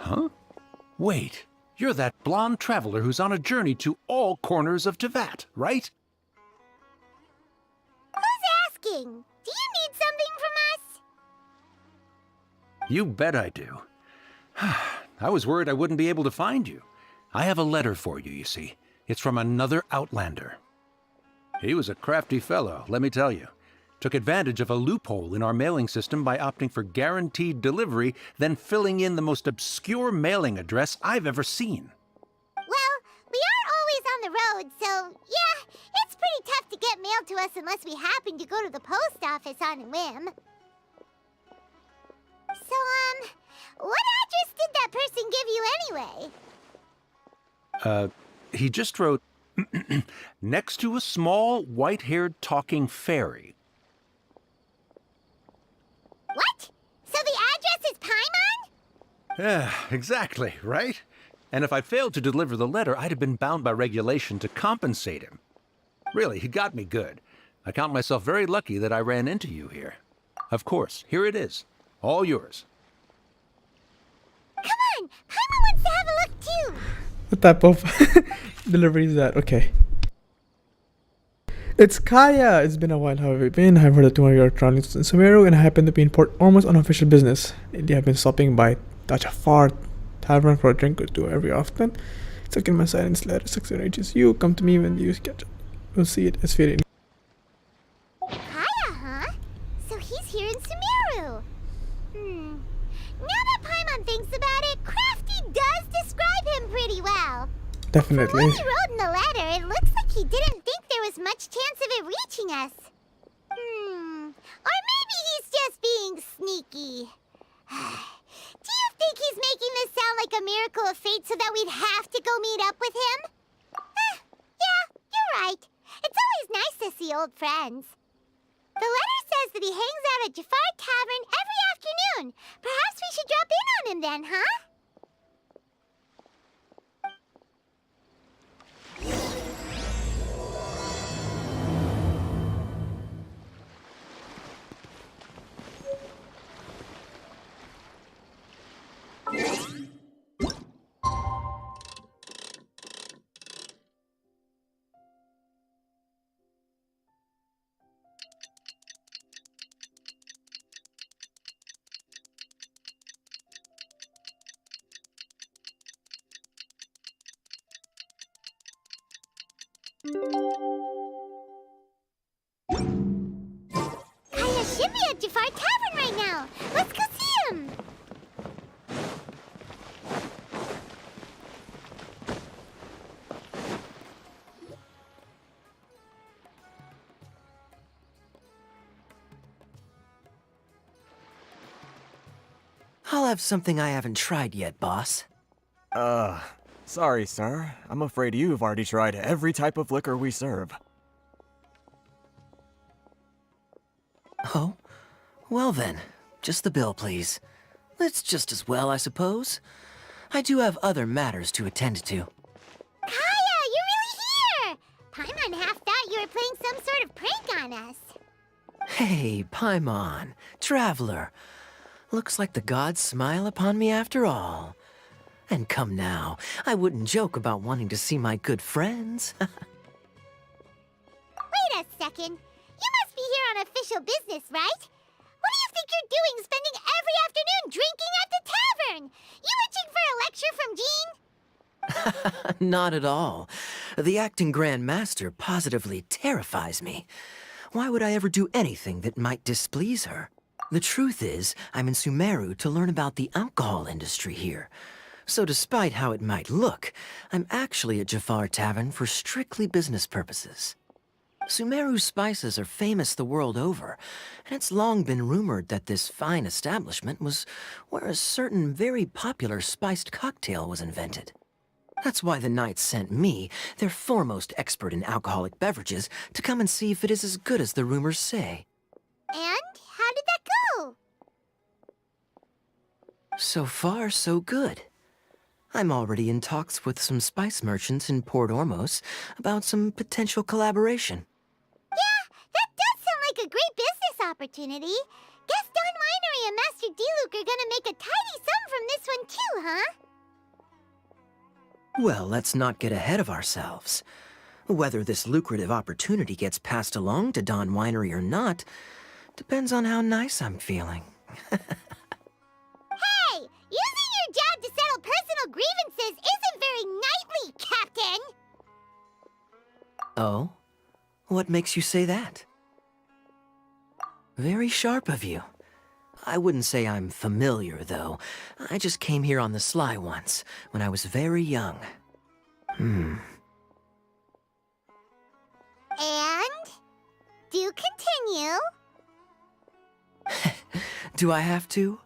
Huh? Wait, you're that blonde traveler who's on a journey to all corners of Teyvat, right? Who's asking? Do you need something from us? You bet I do. I was worried I wouldn't be able to find you. I have a letter for you, you see. It's from another Outlander. He was a crafty fellow, let me tell you. Took advantage of a loophole in our mailing system by opting for guaranteed delivery, then filling in the most obscure mailing address I've ever seen. Well, we are always on the road, so yeah, it's pretty tough to get mail to us unless we happen to go to the post office on a whim. So, what address did that person give you anyway? He just wrote, next to a small, white-haired talking fairy. What? So the address is Paimon? Yeah, exactly, right? And if I failed to deliver the letter, I'd have been bound by regulation to compensate him. Really, he got me good. I count myself very lucky that I ran into you here. Of course, here it is. All yours. Come on! Paimon wants to have a look too! What type of delivery is that? Okay. It's Kaya! It's been a while, how have you been? I've heard that tomorrow you're traveling to Sumeru and I happen to be in port almost on official business. Lately I've been stopping by Tachafar Tavern for a drink or two every often. Stuck in my silence letter, success reaches you. Come to me when you catch up. We'll see it as fitting. Kaya, huh? So he's here in Sumeru. Now that Paimon thinks about it, Crafty does describe him pretty well. Definitely. From what he wrote in the letter, it looks like he didn't think there was much chance of it reaching us. Or maybe he's just being sneaky. Do you think he's making this sound like a miracle of fate so that we'd have to go meet up with him? Yeah, you're right. It's always nice to see old friends. The letter says that he hangs out at Jafar Tavern every afternoon. Perhaps we should drop in on him then, huh? Kaya should be at Jafar Tavern right now. Let's go see him. I'll have something I haven't tried yet, boss. Sorry, sir. I'm afraid you've already tried every type of liquor we serve. Oh? Well then, just the bill, please. It's just as well, I suppose. I do have other matters to attend to. Kaya, you're really here! Paimon half thought you were playing some sort of prank on us. Hey, Paimon, traveler. Looks like the gods smile upon me after all. And come now, I wouldn't joke about wanting to see my good friends. Wait a second. You must be here on official business, right? What do you think you're doing spending every afternoon drinking at the tavern? You itching for a lecture from Jean? Not at all. The acting Grand Master positively terrifies me. Why would I ever do anything that might displease her? The truth is, I'm in Sumeru to learn about the alcohol industry here. So despite how it might look, I'm actually at Jafar Tavern for strictly business purposes. Sumeru's spices are famous the world over, and it's long been rumored that this fine establishment was where a certain very popular spiced cocktail was invented. That's why the Knights sent me, their foremost expert in alcoholic beverages, to come and see if it is as good as the rumors say. And how did that go? So far, so good. I'm already in talks with some spice merchants in Port Ormos about some potential collaboration. Yeah, that does sound like a great business opportunity. Guess Don Winery and Master D-Luke are gonna make a tidy sum from this one too, huh? Well, let's not get ahead of ourselves. Whether this lucrative opportunity gets passed along to Dawn Winery or not depends on how nice I'm feeling. Hey, using your job to settle personal grievances isn't very knightly, Captain! Oh? What makes you say that? Very sharp of you. I wouldn't say I'm familiar, though. I just came here on the sly once, when I was very young. And? Do continue. Do I have to?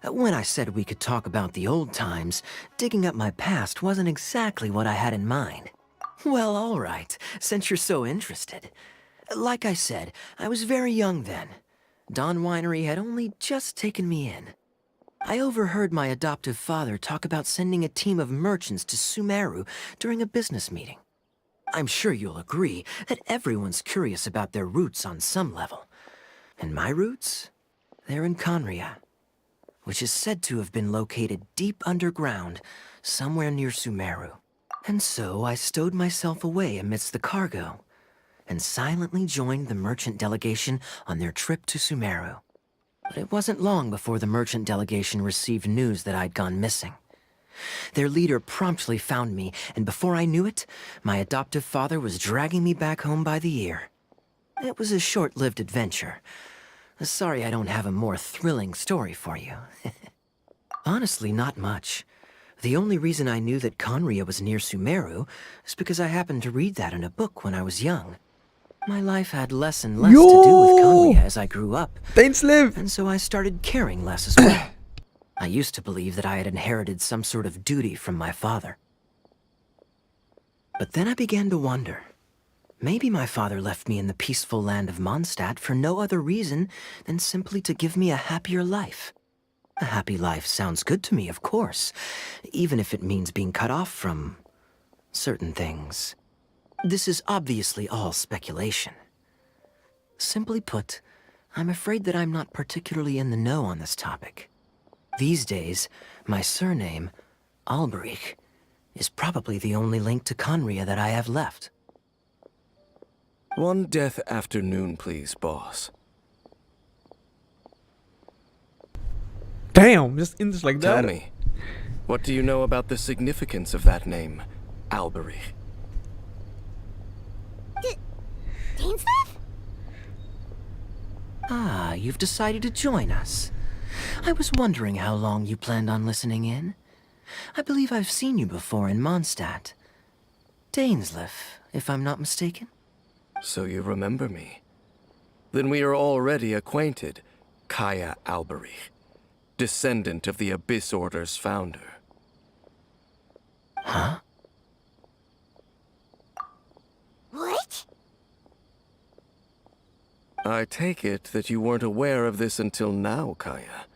When I said we could talk about the old times, digging up my past wasn't exactly what I had in mind. Well, all right, since you're so interested. Like I said, I was very young then. Dawn Winery had only just taken me in. I overheard my adoptive father talk about sending a team of merchants to Sumeru during a business meeting. I'm sure you'll agree that everyone's curious about their roots on some level. And my roots? They're in Conria, which is said to have been located deep underground, somewhere near Sumeru. And so I stowed myself away amidst the cargo, and silently joined the merchant delegation on their trip to Sumeru. But it wasn't long before the merchant delegation received news that I'd gone missing. Their leader promptly found me, and before I knew it, my adoptive father was dragging me back home by the ear. It was a short-lived adventure. Sorry I don't have a more thrilling story for you. Honestly, not much. The only reason I knew that Conria was near Sumeru is because I happened to read that in a book when I was young. My life had less and less to do with Conria as I grew up, Dain's live. and so I started caring less as well. I used to believe that I had inherited some sort of duty from my father. But then I began to wonder. Maybe my father left me in the peaceful land of Mondstadt for no other reason than simply to give me a happier life. A happy life sounds good to me, of course, even if it means being cut off from certain things. This is obviously all speculation. Simply put, I'm afraid that I'm not particularly in the know on this topic. These days, my surname, Alberich, is probably the only link to Conria that I have left. One death afternoon, please, boss. Damn, just like Tell that. me, what do you know about the significance of that name, Alberich? Dainsleif? Ah, you've decided to join us. I was wondering how long you planned on listening in. I believe I've seen you before in Mondstadt. Dainsleif, if I'm not mistaken. So you remember me. Then we are already acquainted, Kaya Alberich, descendant of the Abyss Order's founder. Huh? What? I take it that you weren't aware of this until now, Kaya.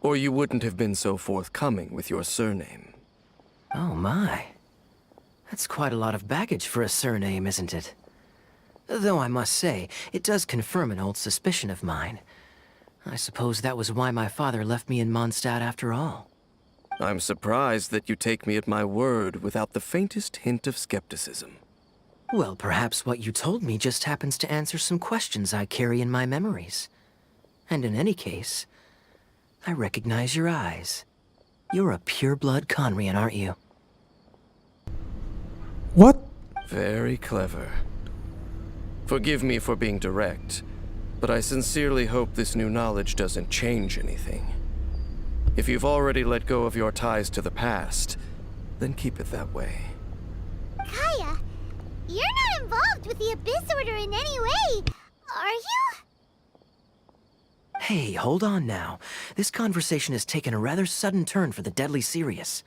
Or you wouldn't have been so forthcoming with your surname. Oh my. That's quite a lot of baggage for a surname, isn't it? Though I must say, it does confirm an old suspicion of mine. I suppose that was why my father left me in Mondstadt after all. I'm surprised that you take me at my word without the faintest hint of skepticism. Well, perhaps what you told me just happens to answer some questions I carry in my memories. And in any case, I recognize your eyes. You're a pure-blood Conrian, aren't you? What? Very clever. Forgive me for being direct, but I sincerely hope this new knowledge doesn't change anything. If you've already let go of your ties to the past, then keep it that way. Kaya, you're not involved with the Abyss Order in any way, are you? Hey, hold on now. This conversation has taken a rather sudden turn for the deadly serious.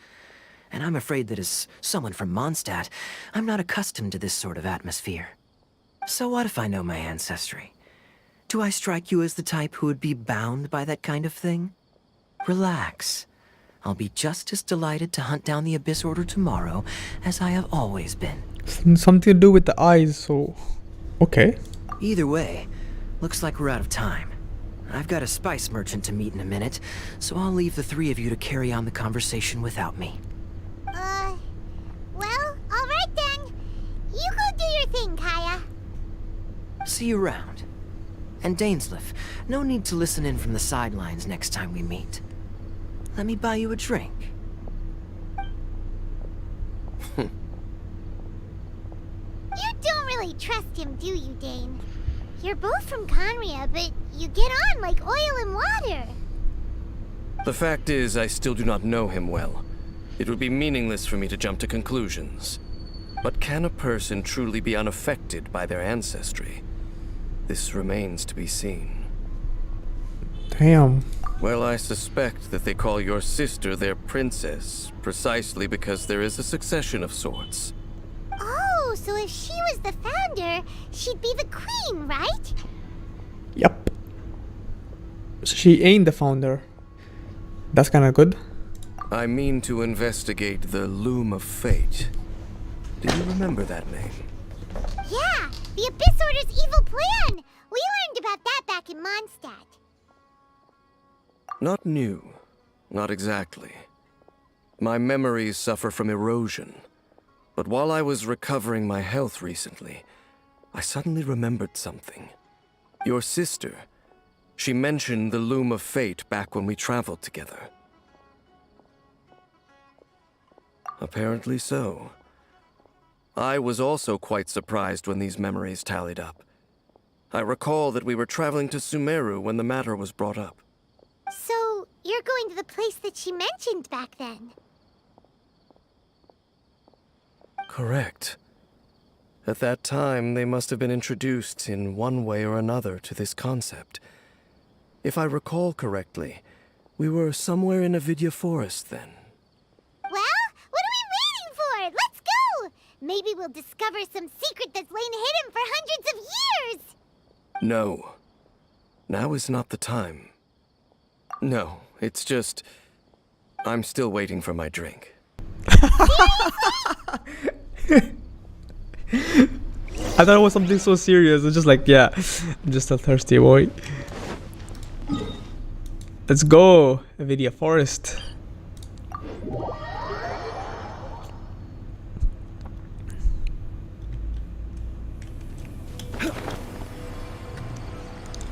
And I'm afraid that as someone from Mondstadt, I'm not accustomed to this sort of atmosphere. So what if I know my ancestry? Do I strike you as the type who would be bound by that kind of thing? Relax. I'll be just as delighted to hunt down the Abyss Order tomorrow as I have always been. Something to do with the eyes, so... Okay. Either way, looks like we're out of time. I've got a spice merchant to meet in a minute, so I'll leave the three of you to carry on the conversation without me. Well, alright then. You go do your thing, Kaya. See you around. And Dainsleif, no need to listen in from the sidelines next time we meet. Let me buy you a drink. You don't really trust him, do you, Dane? You're both from Conria, but you get on like oil and water. The fact is, I still do not know him well. It would be meaningless for me to jump to conclusions. But can a person truly be unaffected by their ancestry? This remains to be seen. Damn. Well, I suspect that they call your sister their princess, precisely because there is a succession of sorts. Oh, so if she was the founder, she'd be the queen, right? Yep. So she ain't the founder. That's kind of good. I mean to investigate the Loom of Fate. Do you remember that name? Yeah, the Abyss Order's evil plan. We learned about that back in Mondstadt. Not new. Not exactly. My memories suffer from erosion. But while I was recovering my health recently, I suddenly remembered something. Your sister. She mentioned the Loom of Fate back when we traveled together. Apparently so. I was also quite surprised when these memories tallied up. I recall that we were traveling to Sumeru when the matter was brought up. So, you're going to the place that she mentioned back then? Correct. At that time, they must have been introduced in one way or another to this concept. If I recall correctly, we were somewhere in Avidya Forest then. Well, what are we waiting for? Let's go! Maybe we'll discover some secret that's lain hidden for hundreds of years! No. Now is not the time. No, it's just... I'm still waiting for my drink. I thought it was something so serious. It's just like, yeah, I'm just a thirsty boy. Let's go, Avidya Forest.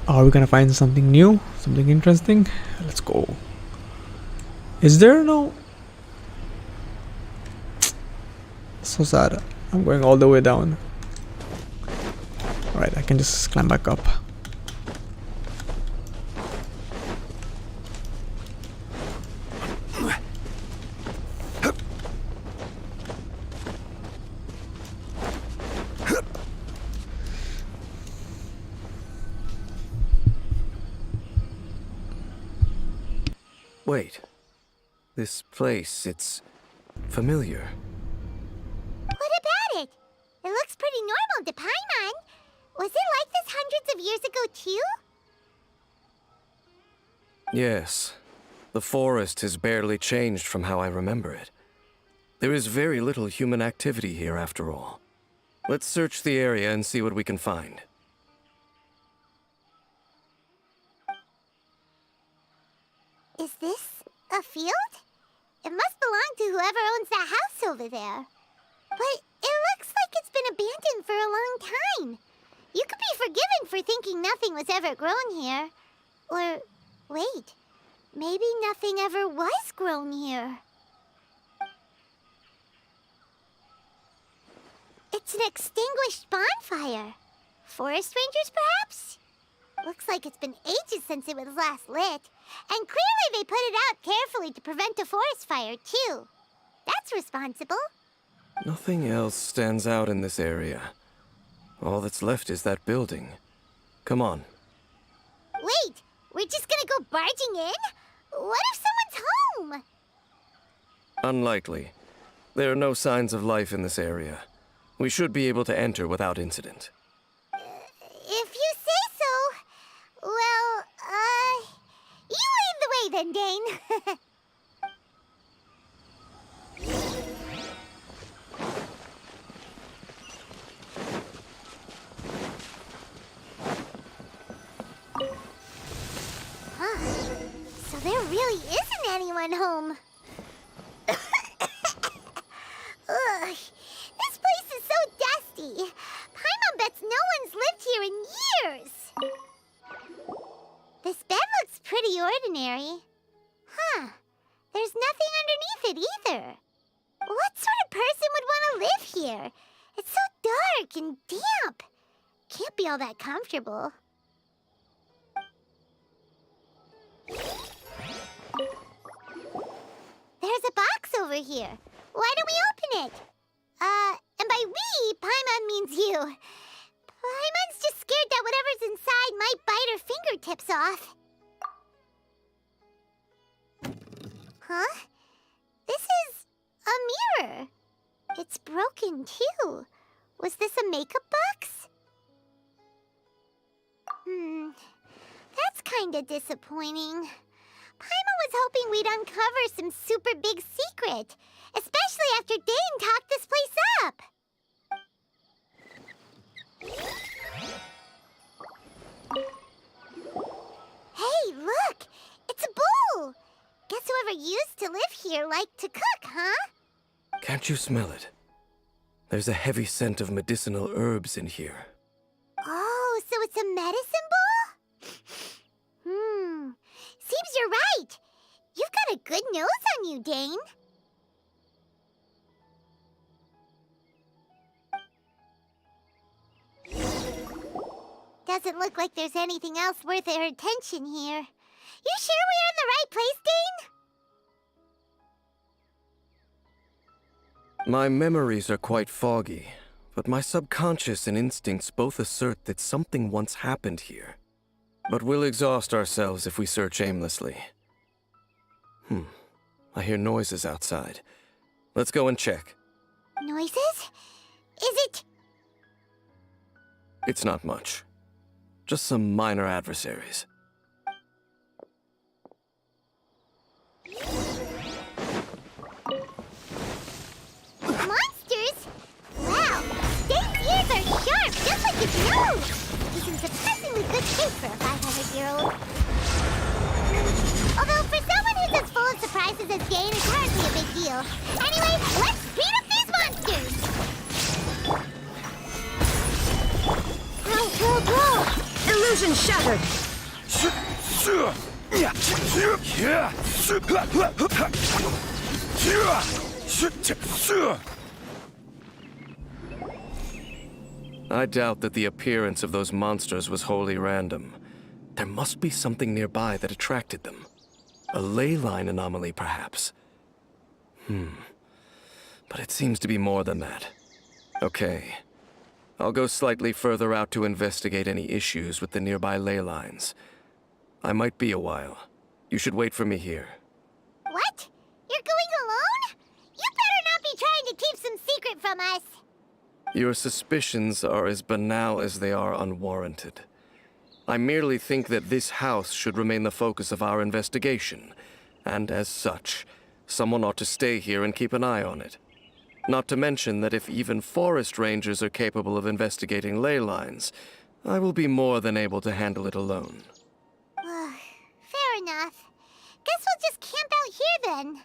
Are we gonna find something new? Something interesting? Let's go. Is there no... So sad. I'm going all the way down. Alright, I can just climb back up. Wait. This place, it's familiar. What about it? It looks pretty normal to Paimon. Was it like this hundreds of years ago, too? Yes. The forest has barely changed from how I remember it. There is very little human activity here, after all. Let's search the area and see what we can find. Is this a field? It must belong to whoever owns that house over there. But it looks like it's been abandoned for a long time. You could be forgiven for thinking nothing was ever grown here. Or, wait, maybe nothing ever was grown here. It's an extinguished bonfire. Forest rangers, perhaps? Looks like it's been ages since it was last lit. And clearly they put it out carefully to prevent a forest fire, too. That's responsible. Nothing else stands out in this area. All that's left is that building. Come on. Wait, we're just gonna go barging in? What if someone's home? Unlikely. There are no signs of life in this area. We should be able to enter without incident. If you say so. Well, you lead the way then, Dane. there really isn't anyone home. Ugh, this place is so dusty. Paimon bets no one's lived here in years. This bed looks pretty ordinary. Huh. There's nothing underneath it either. What sort of person would want to live here? It's so dark and damp. Can't be all that comfortable. There's a box over here. Why don't we open it? And by we, Paimon means you. Paimon's just scared that whatever's inside might bite her fingertips off. Huh? This is a mirror. It's broken too. Was this a makeup box? That's kinda disappointing. Paimon was hoping we'd uncover some super big secret, especially after DAIN talked this place up. Hey, look! It's a bowl! Guess whoever used to live here liked to cook, huh? Can't you smell it? There's a heavy scent of medicinal herbs in here. Oh, so it's a medicine bowl? Seems you're right. You've got a good nose on you, DAIN. Doesn't look like there's anything else worth our attention here. You sure we're in the right place, DAIN? My memories are quite foggy, but my subconscious and instincts both assert that something once happened here. But we'll exhaust ourselves if we search aimlessly. I hear noises outside. Let's go and check. Noises? Is it... It's not much. Just some minor adversaries. Monsters? Wow, DAIN's ears are sharp, just like his nose! He's in surprisingly good shape for a 500-year-old. Although, for someone who's as full of surprises as DAIN, it's hardly a big deal. Anyway, let's beat up these monsters! Go! Illusion shattered! I doubt that the appearance of those monsters was wholly random. There must be something nearby that attracted them. A ley line anomaly, perhaps. But it seems to be more than that. Okay. I'll go slightly further out to investigate any issues with the nearby ley lines. I might be a while. You should wait for me here. What? You're going alone? You better not be trying to keep some secret from us. Your suspicions are as banal as they are unwarranted. I merely think that this house should remain the focus of our investigation, and as such, someone ought to stay here and keep an eye on it. Not to mention that if even forest rangers are capable of investigating ley lines, I will be more than able to handle it alone. Fair enough. Guess we'll just camp out here then.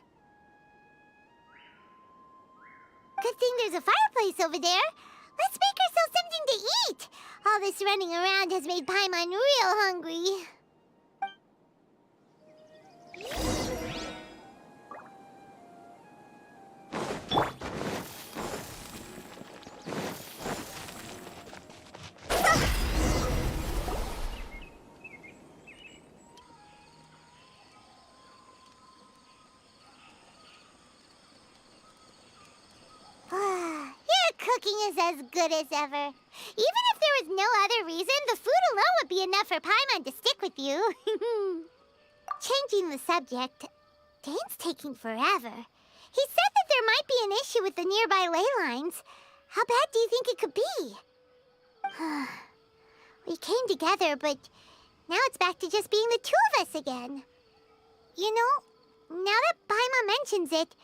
Good thing there's a fireplace over there. Let's make ourselves something to eat. All this running around has made Paimon real hungry. Cooking is as good as ever. Even if there was no other reason, the food alone would be enough for Paimon to stick with you. Changing the subject, DAIN's taking forever. He said that there might be an issue with the nearby ley lines. How bad do you think it could be? We came together, but now it's back to just being the two of us again. You know, now that Paimon mentions it,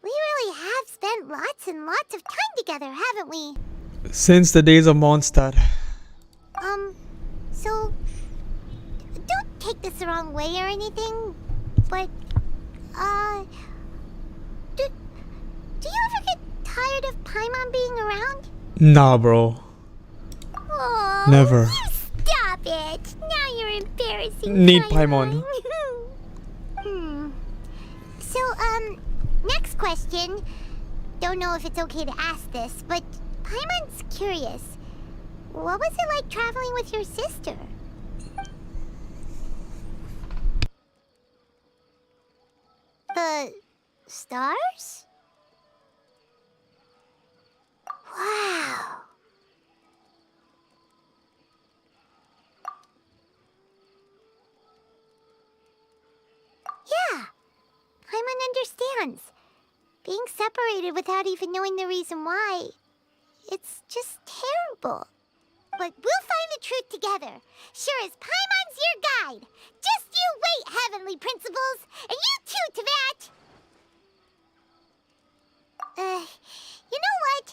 we really have spent lots and lots of time together, haven't we? Since the days of Mondstadt. So... Don't take this the wrong way or anything. But, do you ever get tired of Paimon being around? Nah, bro. Oh, Never. You stop it. Now you're embarrassing. Need Paimon. So, next question. Don't know if it's okay to ask this, but Paimon's curious. What was it like traveling with your sister? The stars? Wow. Yeah, Paimon understands. Being separated without even knowing the reason why, it's just terrible. But we'll find the truth together. Sure as Paimon's your guide. Just you wait, Heavenly Principles, and you too, Teyvat. You know what?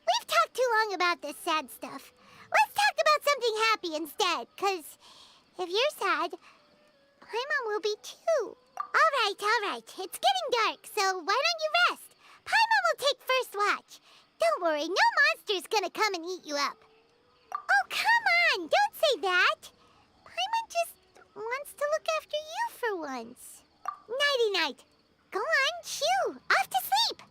We've talked too long about this sad stuff. Let's talk about something happy instead, 'cause if you're sad, Paimon will be too. All right. It's getting dark, so why don't you rest? Paimon will take first watch. Don't worry, no monster's gonna come and eat you up. Oh, come on! Don't say that! Paimon just wants to look after you for once. Nighty-night. Go on, shoo! Off to sleep!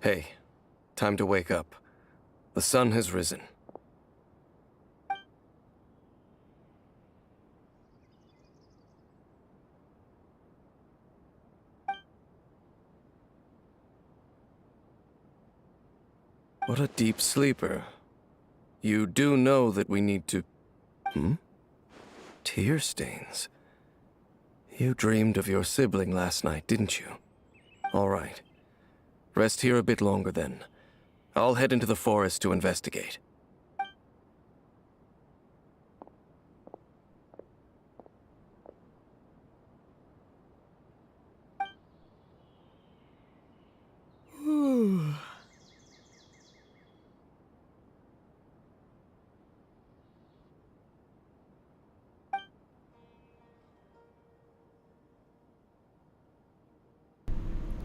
Hey, time to wake up. The sun has risen. What a deep sleeper. You do know that we need to... Tear stains. You dreamed of your sibling last night, didn't you? All right. Rest here a bit longer then. I'll head into the forest to investigate.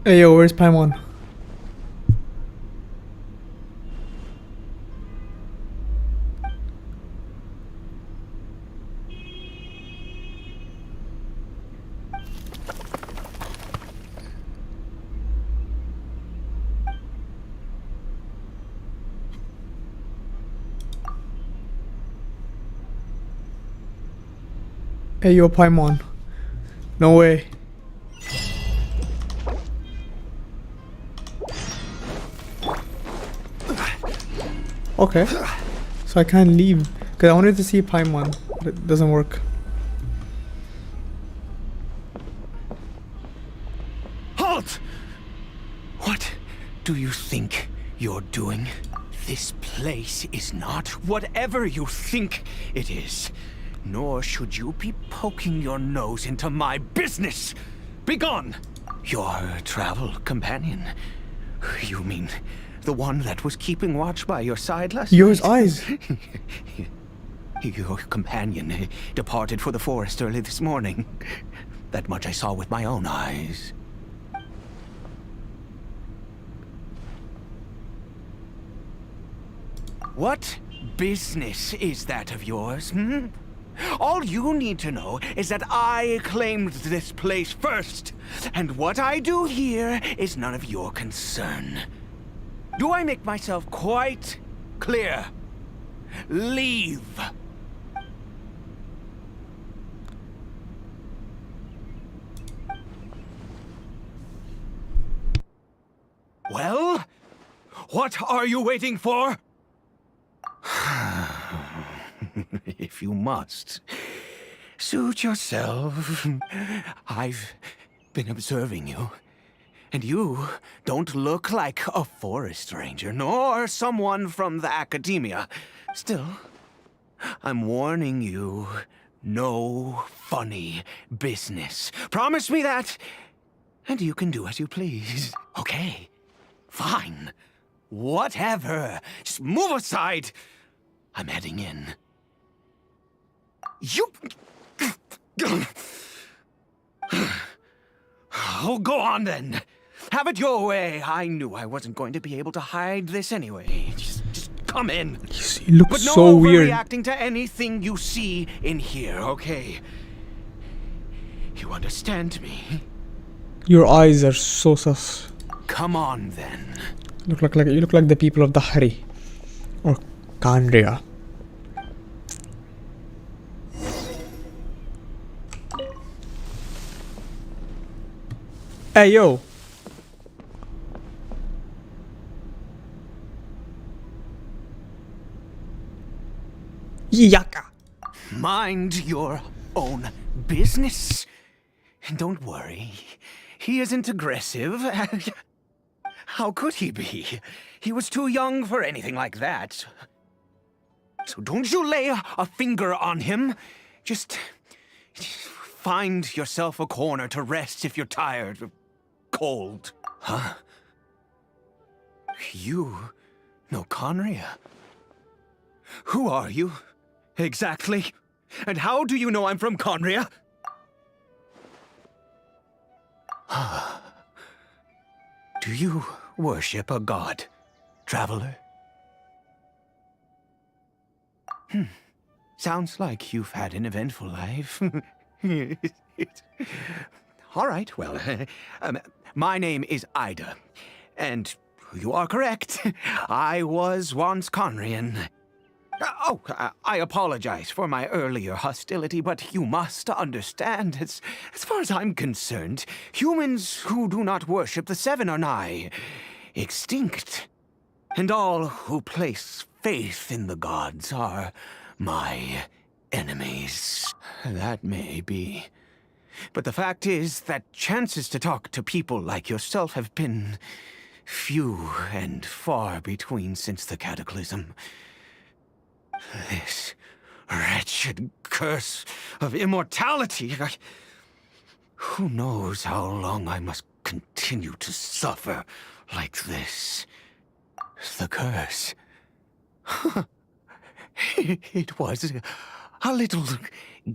Hey yo, where's Paimon? Hey yo, Paimon. No way. Okay. So I can't leave. Because I wanted to see Paimon. But it doesn't work. Halt! What do you think you're doing? This place is not whatever you think it is. Nor should you be poking your nose into my business. Begone! Your travel companion. You mean the one that was keeping watch by your side last Yours night? eyes. Your companion departed for the forest early this morning. That much I saw with my own eyes. What business is that of yours, All you need to know is that I claimed this place first, and what I do here is none of your concern. Do I make myself quite clear? Leave. Well, what are you waiting for? If you must, suit yourself. I've been observing you, and you don't look like a forest ranger, nor someone from the academia. Still, I'm warning you, No funny business. Promise me that, and you can do as you please. Okay, fine. Whatever. Just move aside. I'm heading in. You... Oh, go on then. Have it your way. I knew I wasn't going to be able to hide this anyway. Just come in. He looks But no so weird. overreacting to anything you see in here, okay? You understand me? Your eyes are so sus. Come on then. You look like the people of Dahri or Kandria. Hey yo. Yaka. Mind your own business. And don't worry, he isn't aggressive. How could he be? He was too young for anything like that. So don't you lay a finger on him. Just find yourself a corner to rest if you're tired or cold. Huh? You know Conria? Who are you? Exactly. And how do you know I'm from Conria? Do you worship a god, traveler? Sounds like you've had an eventful life. All right, well, my name is Ida, and you are correct. I was once Conrian. I apologize for my earlier hostility, but you must understand, as far as I'm concerned, humans who do not worship the Seven are nigh extinct. And all who place faith in the gods are my enemies. That may be. But the fact is that chances to talk to people like yourself have been few and far between since the cataclysm. This wretched curse of immortality. Who knows how long I must continue to suffer like this? The curse. It was a little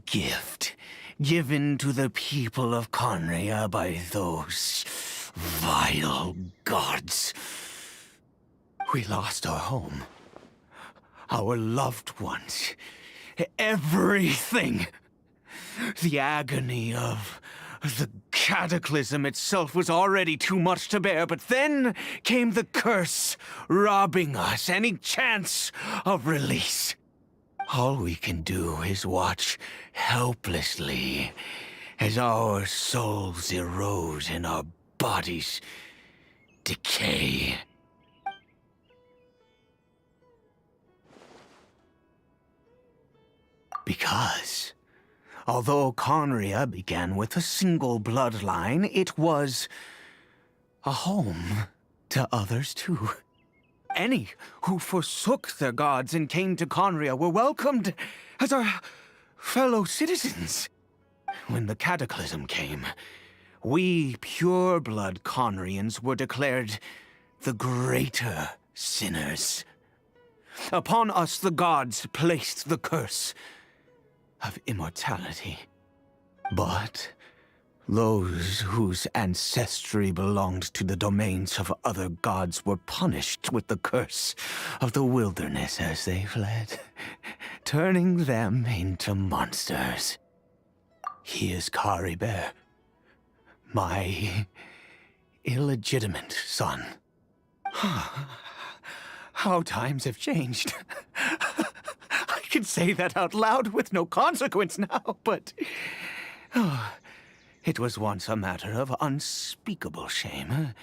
gift given to the people of Conria by those vile gods. We lost our home. Our loved ones. Everything. The agony of the cataclysm itself was already too much to bear, but then came the curse, robbing us any chance of release. All we can do is watch helplessly as our souls erode and our bodies decay. Because, although Conria began with a single bloodline, it was a home to others too. Any who forsook their gods and came to Conria were welcomed as our fellow citizens. When the cataclysm came, we pure-blood Conrians were declared the greater sinners. Upon us the gods placed the curse of immortality. But those whose ancestry belonged to the domains of other gods were punished with the curse of the wilderness as they fled, turning them into monsters. He is Caribert, my illegitimate son. How times have changed. I can say that out loud with no consequence now, but it was once a matter of unspeakable shame.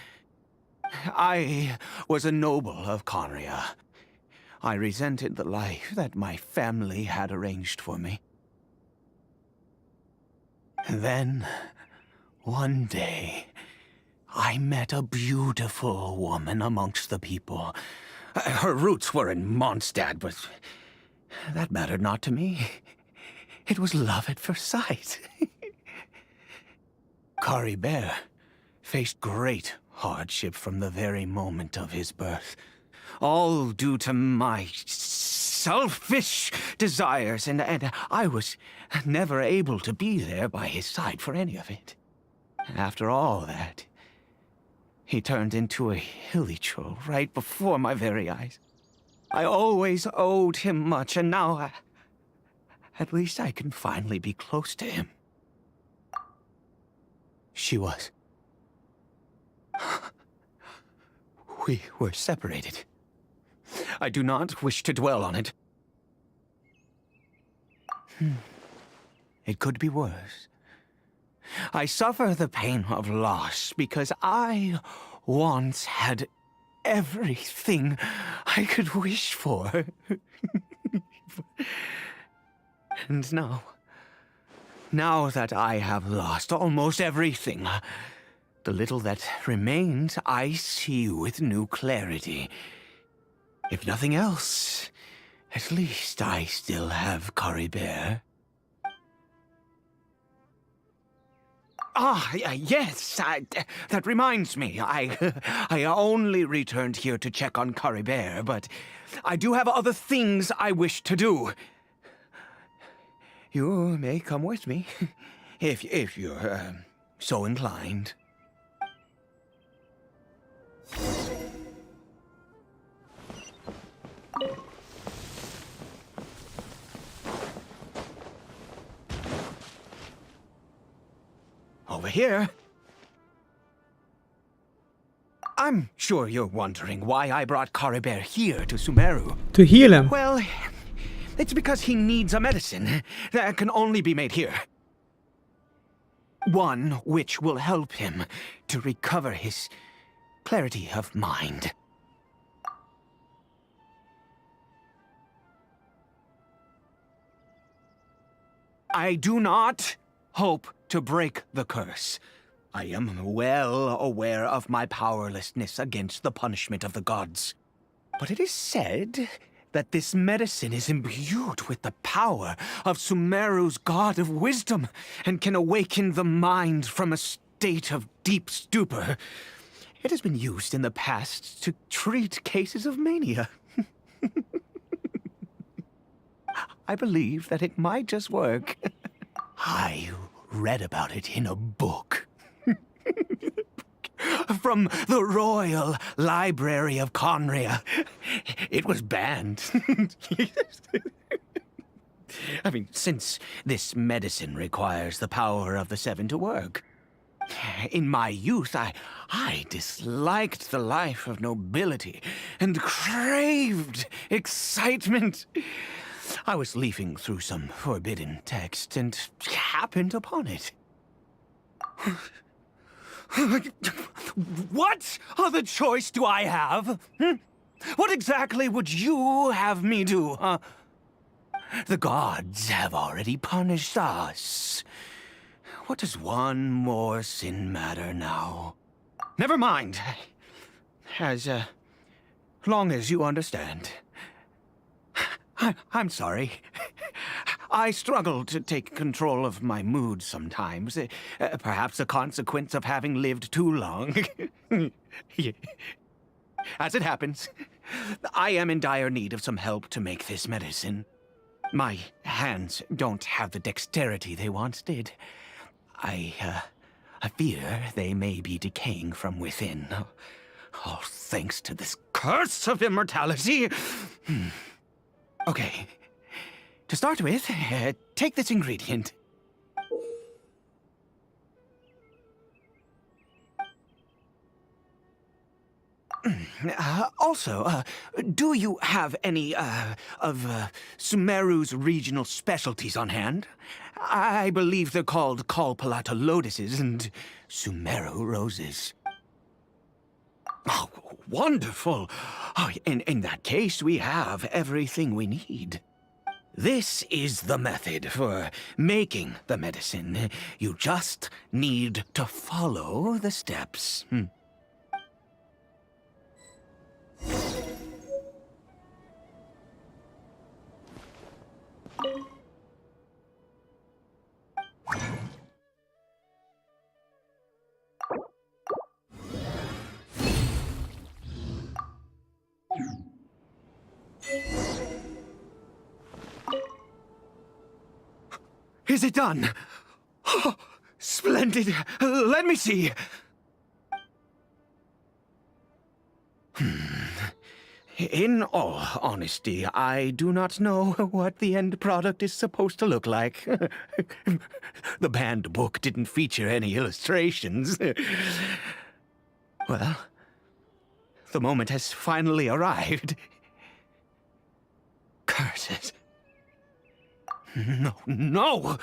I was a noble of Conria. I resented the life that my family had arranged for me. Then, one day, I met a beautiful woman amongst the people. Her roots were in Mondstadt, but that mattered not to me. It was love at first sight. Caribert faced great hardship from the very moment of his birth. All due to my selfish desires, and I was never able to be there by his side for any of it. After all that, he turned into a hilly troll right before my very eyes. I always owed him much, and now at least I can finally be close to him. She was. We were separated. I do not wish to dwell on it. It could be worse. I suffer the pain of loss because I once had everything I could wish for. And now that I have lost almost everything, the little that remains I see with new clarity. If nothing else, at least I still have Caribert. Yes, that reminds me. I only returned here to check on Caribert, but I do have other things I wish to do. You may come with me, if you're so inclined. Over here. I'm sure you're wondering why I brought Caribert here to Sumeru. To heal him. Well, it's because he needs a medicine that can only be made here. One which will help him to recover his clarity of mind. I do not hope to break the curse. I am well aware of my powerlessness against the punishment of the gods. But it is said that this medicine is imbued with the power of Sumeru's god of wisdom and can awaken the mind from a state of deep stupor. It has been used in the past to treat cases of mania. I believe that it might just work. I read about it in a book. From the Royal Library of Conria. It was banned. I mean, since this medicine requires the power of the Seven to work. In my youth, I disliked the life of nobility and craved excitement. I was leafing through some forbidden text and happened upon it. What other choice do I have? What exactly would you have me do? The gods have already punished us. What does one more sin matter now? Never mind. As long as you understand. I'm sorry. I struggle to take control of my mood sometimes. Perhaps a consequence of having lived too long. As it happens, I am in dire need of some help to make this medicine. My hands don't have the dexterity they once did. I fear they may be decaying from within. All thanks to this curse of immortality. Okay. To start with, take this ingredient. Also, do you have any, of Sumeru's regional specialties on hand? I believe they're called Kalpalata lotuses and Sumeru roses. Oh, wonderful! Oh, in that case, we have everything we need. This is the method for making the medicine. You just need to follow the steps. Is it done? Oh, splendid. Let me see. In all honesty, I do not know what the end product is supposed to look like. The banned book didn't feature any illustrations. Well, the moment has finally arrived. Curses. No!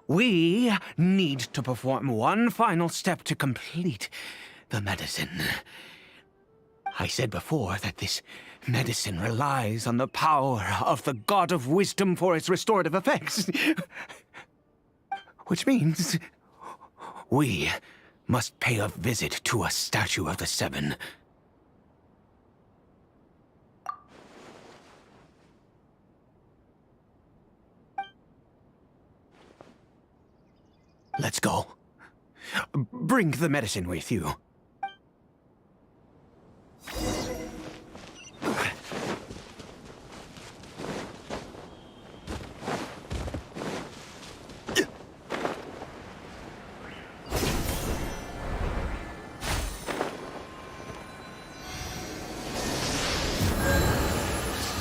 We need to perform one final step to complete the medicine. I said before that this medicine relies on the power of the God of Wisdom for its restorative effects. Which means we must pay a visit to a statue of the Seven. Let's go. Bring the medicine with you.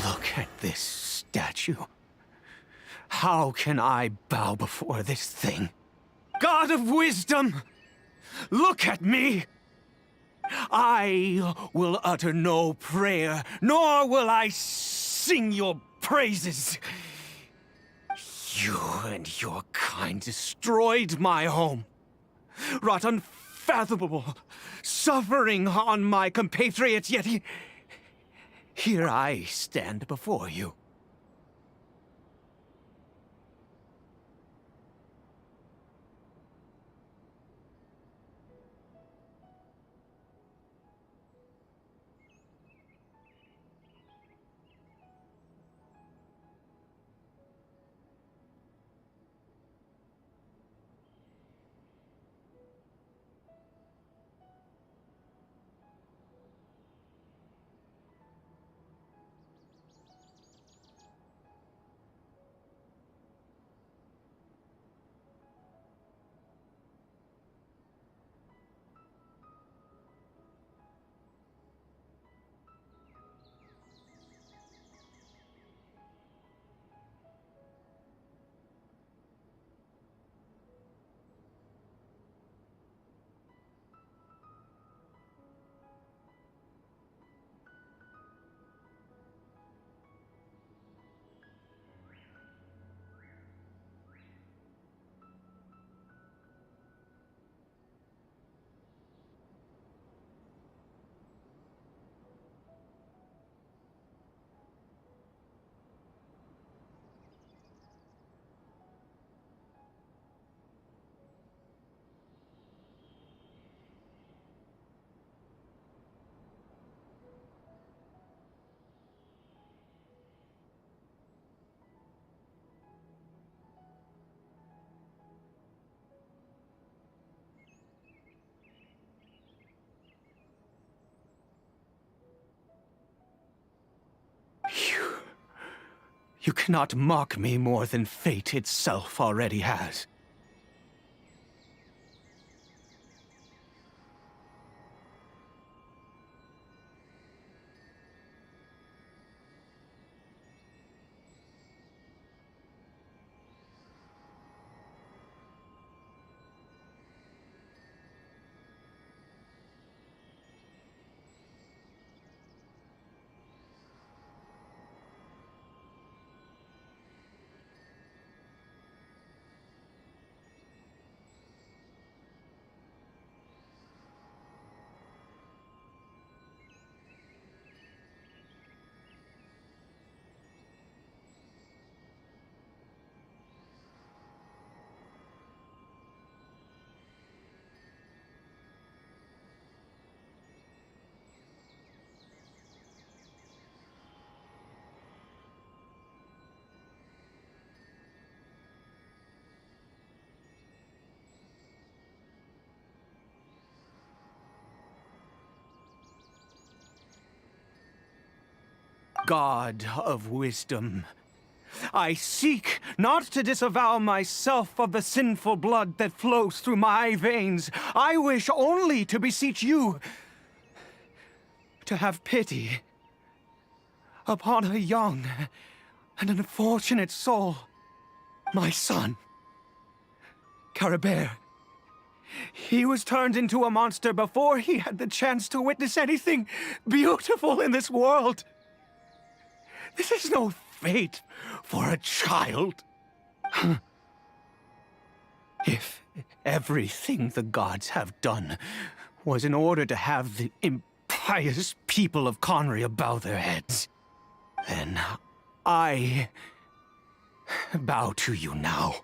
Look at this statue. How can I bow before this thing? God of Wisdom! Look at me! I will utter no prayer, nor will I sing your praises. You and your kind destroyed my home, wrought unfathomable suffering on my compatriots, yet here I stand before you. You cannot mock me more than fate itself already has. God of Wisdom, I seek not to disavow myself of the sinful blood that flows through my veins. I wish only to beseech you to have pity upon a young and unfortunate soul, my son, Caribert. He was turned into a monster before he had the chance to witness anything beautiful in this world. This is no fate for a child. If everything the gods have done was in order to have the impious people of Conria bow their heads, then I bow to you now.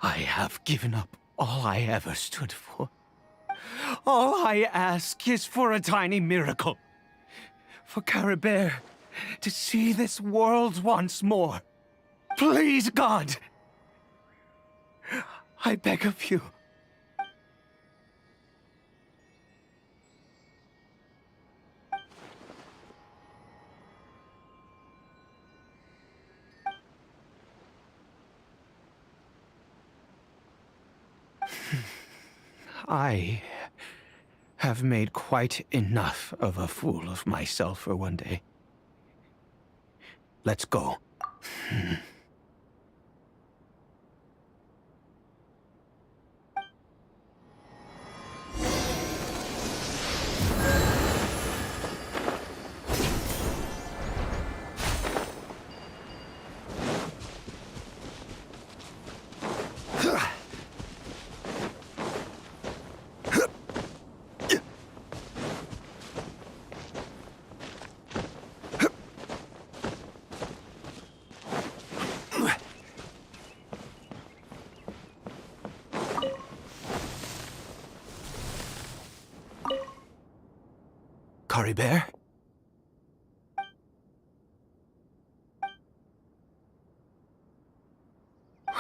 I have given up all I ever stood for. All I ask is for a tiny miracle. For Caribert to see this world once more. Please, God! I beg of you. I have made quite enough of a fool of myself for one day. Let's go. Caribert?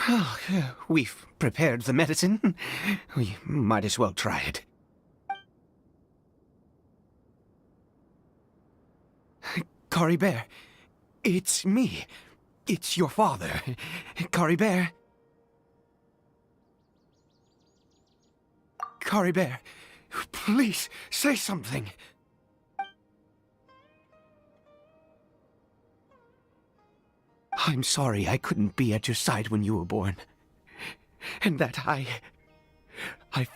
Well, we've prepared the medicine. We might as well try it. Caribert, it's me. It's your father. Caribert. Caribert, please, say something. I'm sorry I couldn't be at your side when you were born. And that I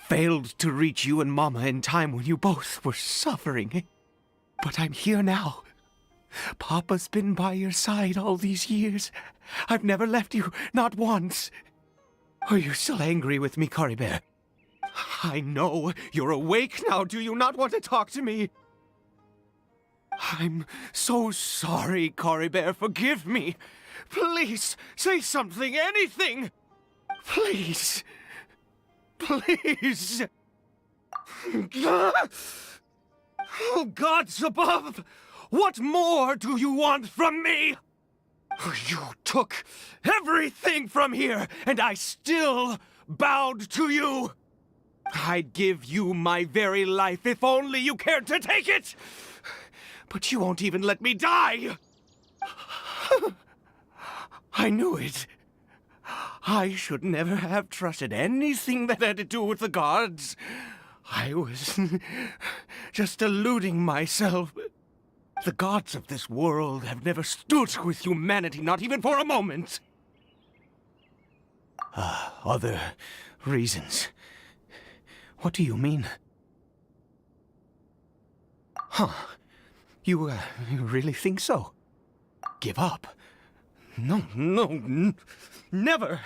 failed to reach you and Mama in time when you both were suffering. But I'm here now. Papa's been by your side all these years. I've never left you, not once. Are you still angry with me, Caribert? I know you're awake now. Do you not want to talk to me? I'm so sorry, Caribert. Forgive me. Please, say something, anything! Please. Please. Oh, gods above! What more do you want from me? You took everything from here, and I still bowed to you. I'd give you my very life if only you cared to take it. But you won't even let me die. I knew it. I should never have trusted anything that had to do with the gods. I was just deluding myself. The gods of this world have never stood with humanity, not even for a moment. Other reasons. What do you mean? Huh. You really think so? Give up? No, never.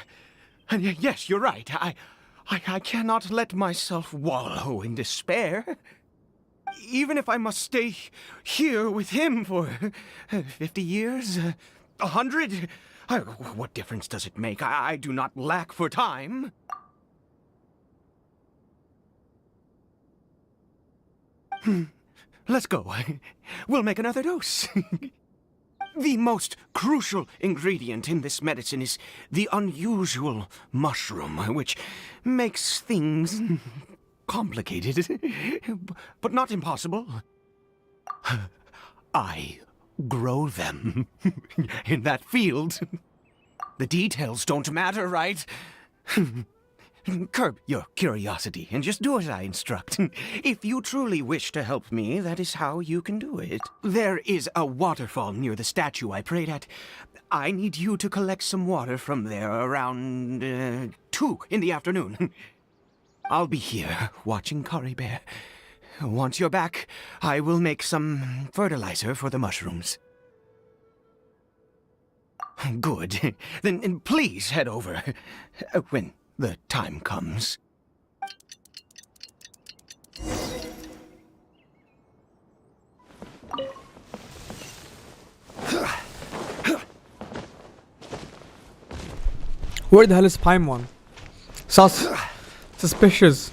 And yes, you're right. I cannot let myself wallow in despair. Even if I must stay here with him for 50 years, 100, what difference does it make? I do not lack for time. Let's go. We'll make another dose. The most crucial ingredient in this medicine is the unusual mushroom, which makes things complicated, but not impossible. I grow them in that field. The details don't matter, right? Curb your curiosity and just do as I instruct. If you truly wish to help me, that is how you can do it. There is a waterfall near the statue I prayed at. I need you to collect some water from there around 2 in the afternoon. I'll be here watching Caribert. Once you're back, I will make some fertilizer for the mushrooms. Good. Then please head over when the time comes. Where the hell is Paimon? Suspicious.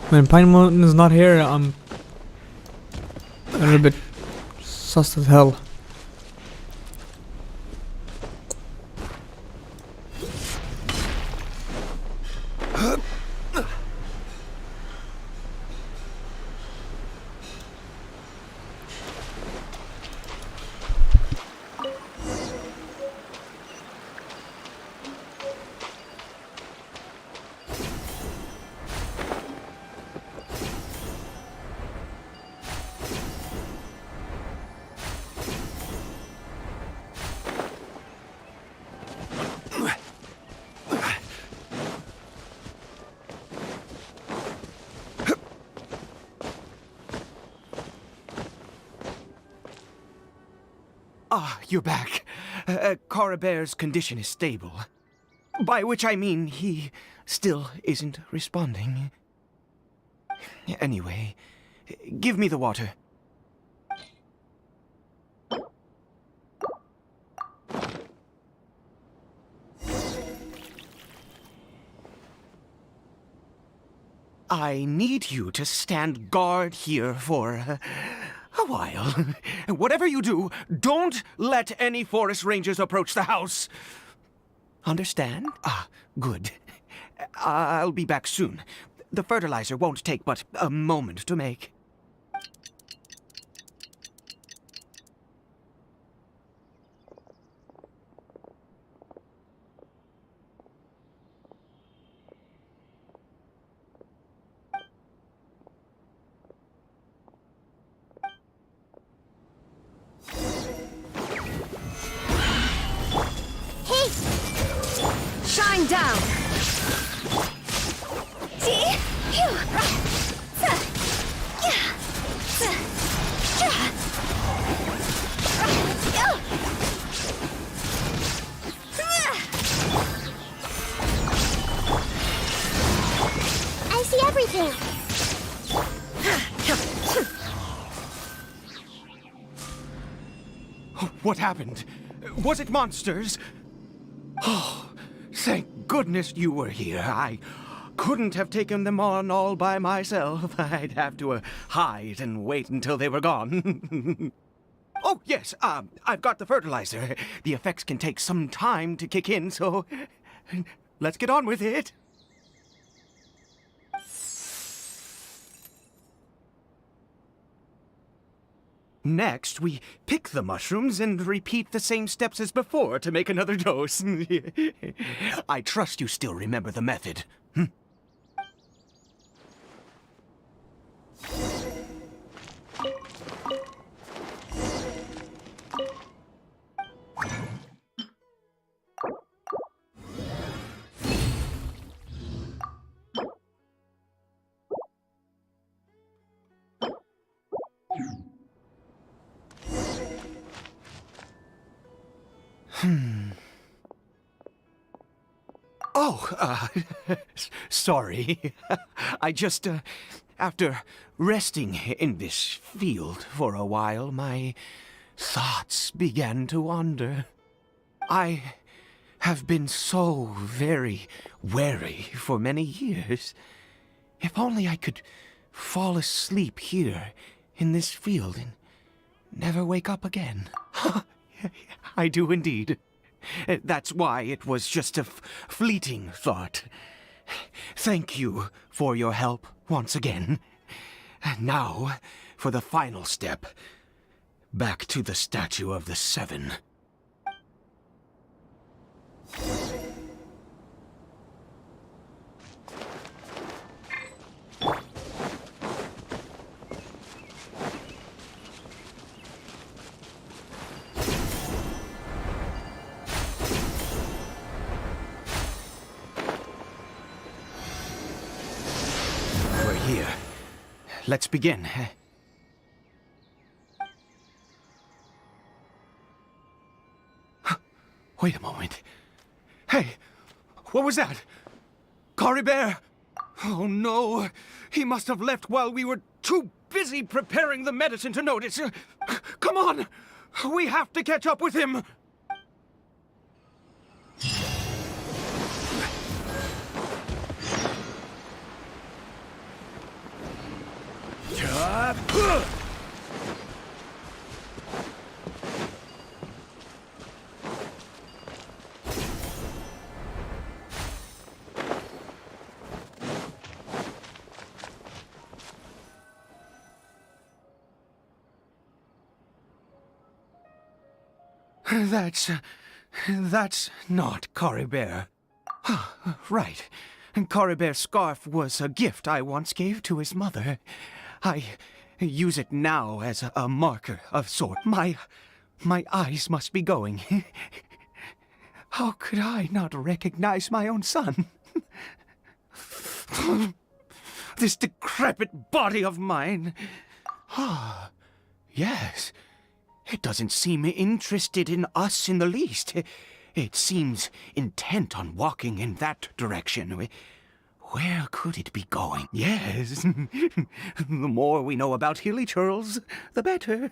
When Paimon is not here, I'm a little bit sus as hell. Ah, you're back. Caribert's condition is stable. By which I mean he still isn't responding. Anyway, give me the water. I need you to stand guard here for a while. Whatever you do, don't let any forest rangers approach the house. Understand? Ah, good. I'll be back soon. The fertilizer won't take but a moment to make. Shine down! I see everything. What happened? Was it monsters? Oh, thank goodness you were here. I couldn't have taken them on all by myself. I'd have to hide and wait until they were gone. Oh, yes, I've got the fertilizer. The effects can take some time to kick in, so let's get on with it. Next, we pick the mushrooms and repeat the same steps as before to make another dose. I trust you still remember the method. Oh, sorry. I just, after resting in this field for a while, my thoughts began to wander. I have been so very wary for many years. If only I could fall asleep here in this field and never wake up again. I do indeed. That's why it was just a fleeting thought. Thank you for your help once again. Now, for the final step. back to the Statue of the Seven. We're here. Let's begin. Wait a moment. Hey, what was that? Caribert! Oh no, he must have left while we were too busy preparing the medicine to notice. Come on, we have to catch up with him. That's not Caribert. Right. Caribert's scarf was a gift I once gave to his mother. I use it now as a marker of sort. My eyes must be going. How could I not recognize my own son? This decrepit body of mine. Ah, yes. It doesn't seem interested in us in the least. It seems intent on walking in that direction. Where could it be going? Yes. The more we know about Hilly Churls, the better.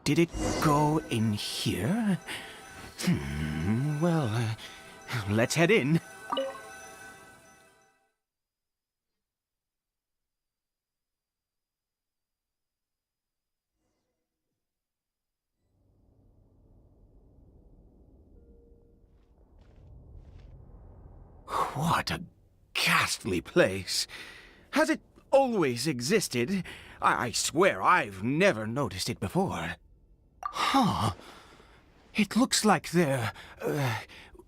Did it go in here? Well, let's head in. What a ghastly place. Has it always existed? I swear I've never noticed it before. Huh. It looks like they're,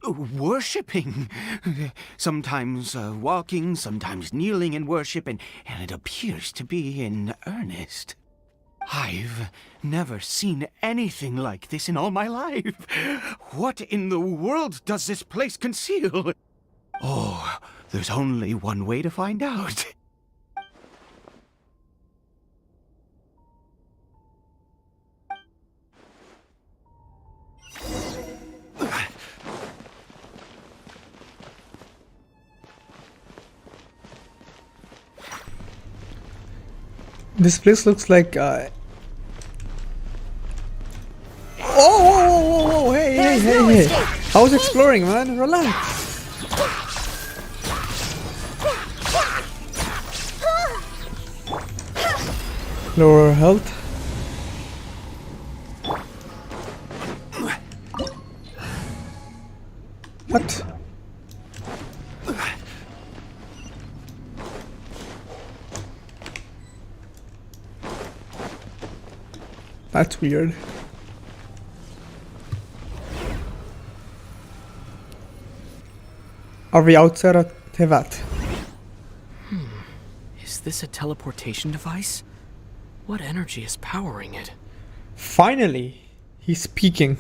worshipping. Sometimes walking, sometimes kneeling in worship, and it appears to be in earnest. I've never seen anything like this in all my life. What in the world does this place conceal? Oh, there's only one way to find out. This place looks like whoa, hey. I was exploring, man. Relax. Lower health. What? That's weird. Are we outside of Tevat? Is this a teleportation device? What energy is powering it? Finally, he's speaking.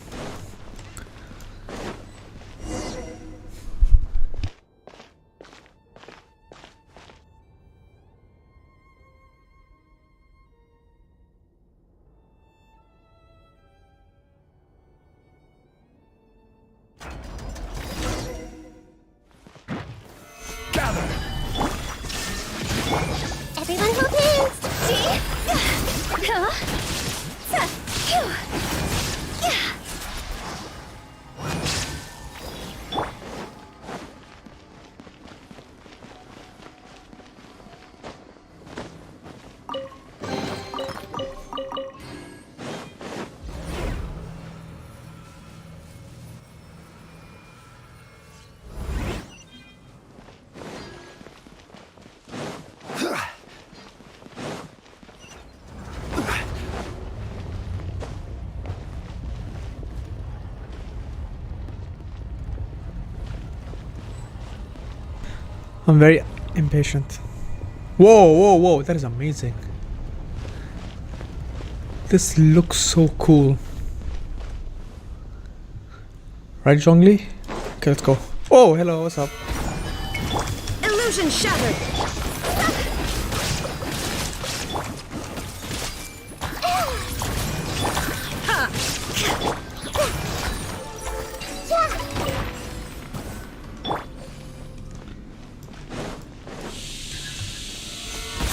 Everyone hold hands. I'm very impatient. Whoa, whoa, whoa, that is amazing. This looks so cool. Right, Zhongli? Okay, let's go. Oh, hello, what's up? Illusion shattered.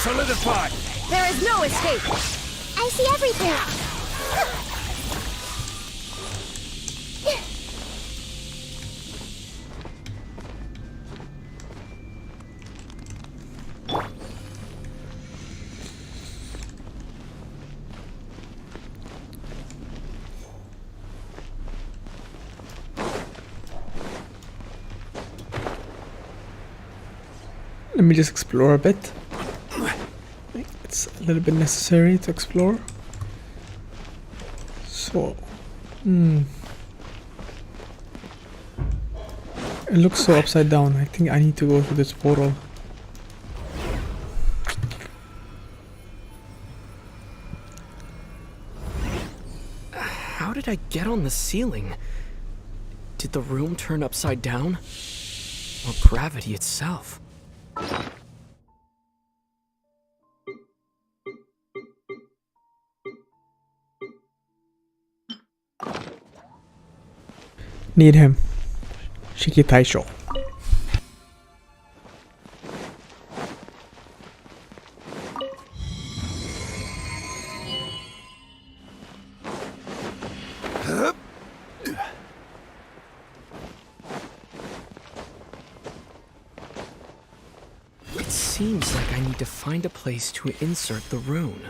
Solidify! There is no escape. I see everything. Let me just explore a bit. It's a little bit necessary to explore. So, it looks so upside down. I think I need to go through this portal. How did I get on the ceiling? Did the room turn upside down? Or gravity itself? Need him. Shiki Taisho. It seems like I need to find a place to insert the rune.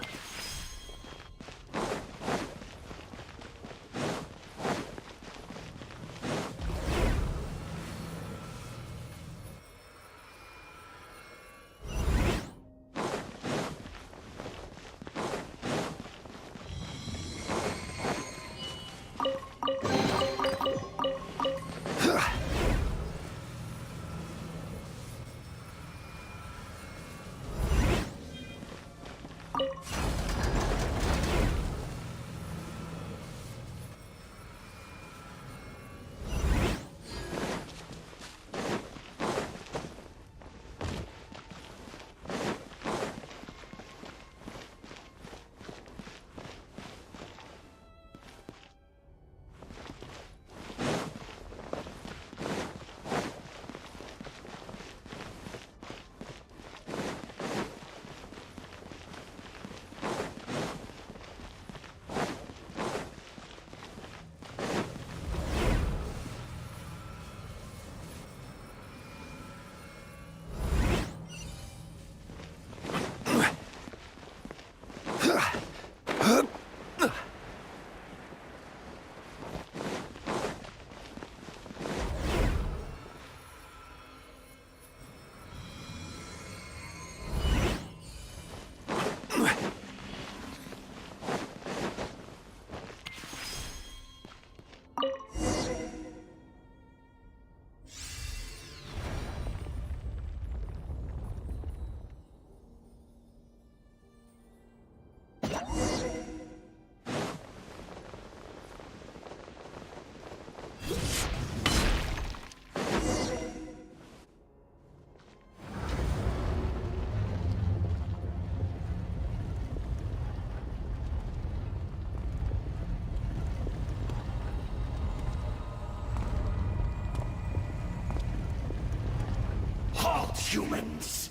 Humans,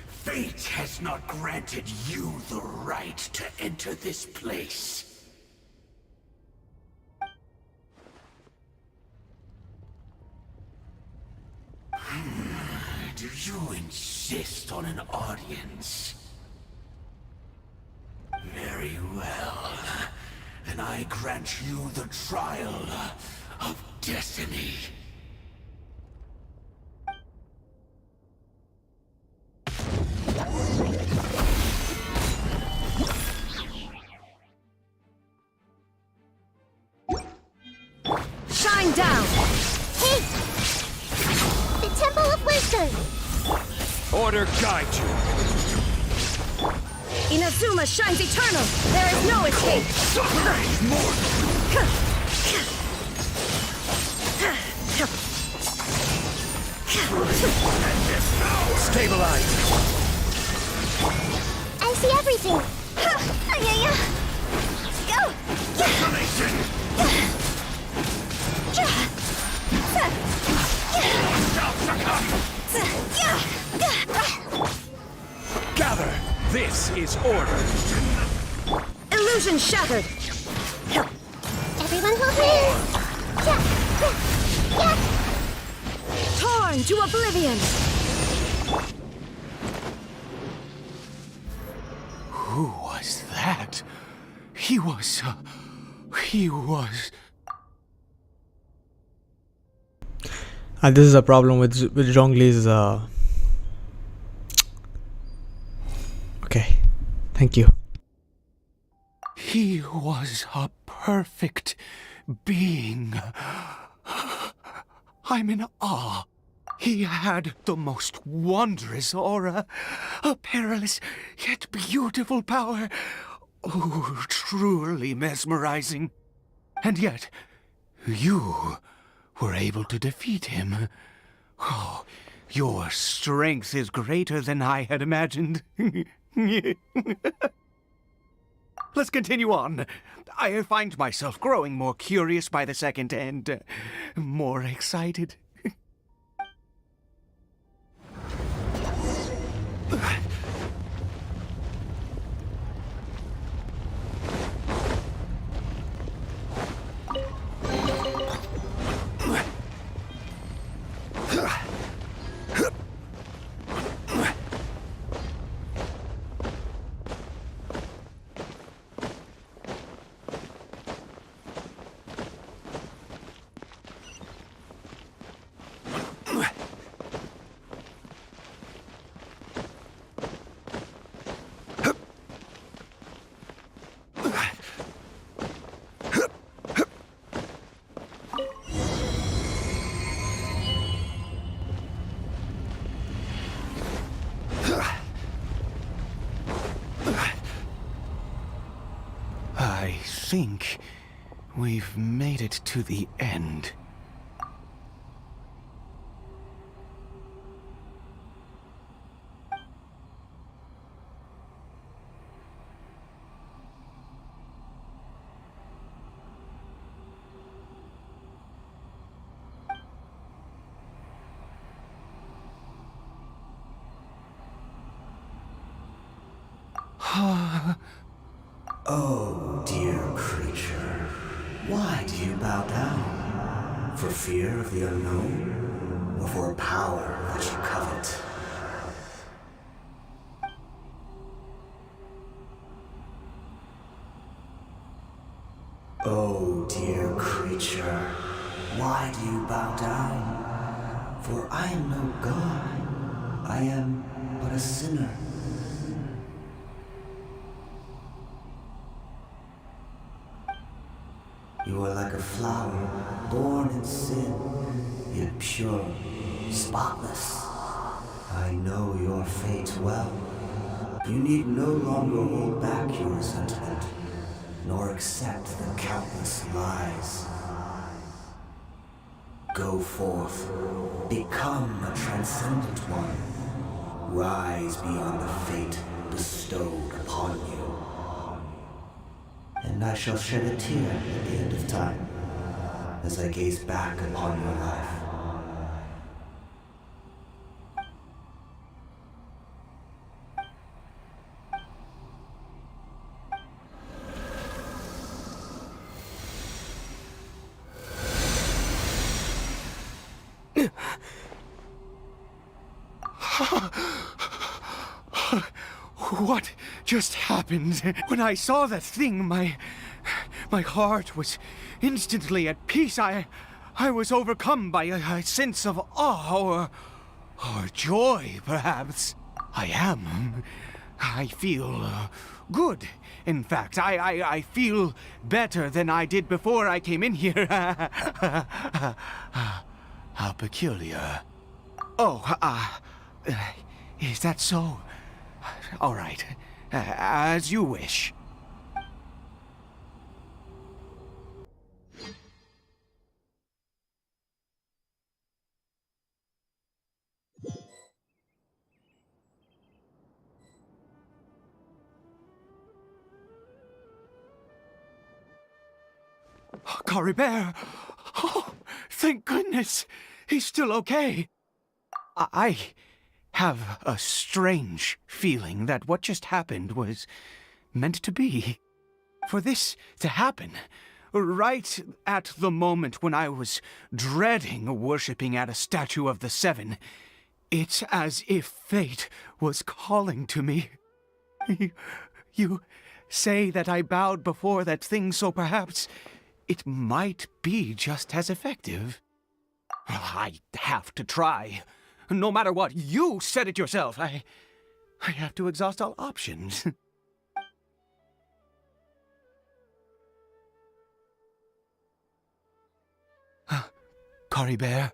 fate has not granted you the right to enter this place. Do you insist on an audience? Very well. Then I grant you the trial of destiny. Shine down! Hey! The Temple of Wisdom! Order guide you. Inazuma shines eternal! There is no escape! Stabilize. I see everything. Go! Gather. This is order. Illusion shattered! Everyone hold hands. Torn to oblivion! Who was that? He was... This is a problem with Zhongli's. Okay, thank you. He was a perfect being. I'm in awe. He had the most wondrous aura, a perilous yet beautiful power. Oh, truly mesmerizing. And yet, you were able to defeat him. Oh, your strength is greater than I had imagined. Let's continue on. I find myself growing more curious by the second and more excited. I think we've made it to the end. Oh, dear creature, why do you bow down? For fear of the unknown? Or for a power that you covet? Oh, dear creature, why do you bow down? For I am no god. I am but a sinner. You are like a flower, born in sin, yet pure, spotless. I know your fate well. You need no longer hold back your resentment, nor accept the countless lies. Go forth, become a transcendent one. Rise beyond the fate bestowed upon you. And I shall shed a tear at the end of time, as I gaze back upon your life. What just happened? When I saw that thing, my heart was instantly at peace. I was overcome by a sense of awe or joy, perhaps. I feel good. In fact, I feel better than I did before I came in here. How peculiar. Oh, Is that so? All right. As you wish. Caribert! Oh, thank goodness! He's still okay. I have a strange feeling that what just happened was meant to be. For this to happen, right at the moment when I was dreading worshipping at a statue of the Seven, it's as if fate was calling to me. You say that I bowed before that thing, so perhaps it might be just as effective. I have to try. No matter what, you said it yourself. I have to exhaust all options. Caribert?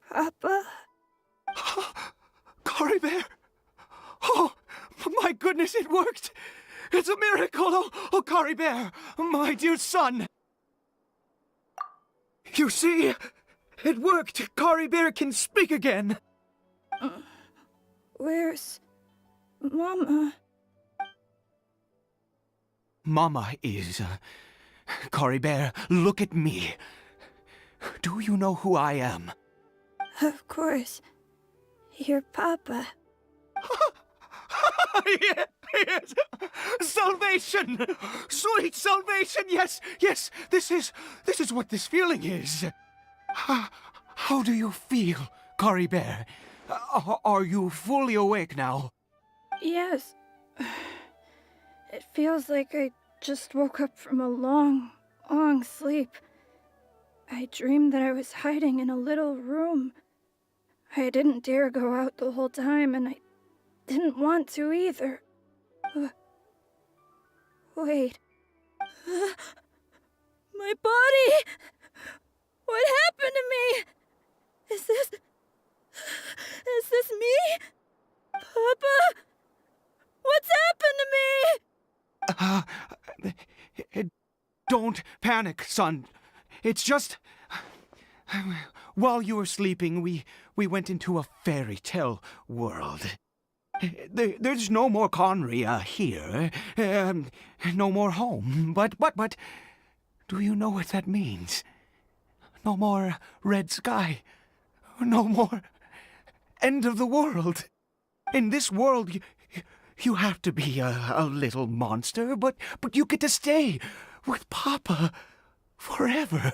Papa? Caribert! Oh, my goodness, it worked! It's a miracle! Oh, Caribert, my dear son! You see, it worked! Caribert can speak again! Where's Mama? Mama is... Caribert, look at me. Do you know who I am? Of course. Your Papa. Yes! Salvation! Sweet salvation! Yes, yes! This is what this feeling is. How do you feel, Caribert? Are you fully awake now? Yes. It feels like I just woke up from a long, long sleep. I dreamed that I was hiding in a little room. I didn't dare go out the whole time, and I didn't want to either. Wait. My body! What happened to me? Is this me? Papa? What's happened to me? Don't panic, son. It's just... While you were sleeping, we went into a fairy tale world. There's no more Conry here. No more home. But, do you know what that means? No more red sky. No more end of the world. In this world, you have to be a little monster, but you get to stay with Papa forever.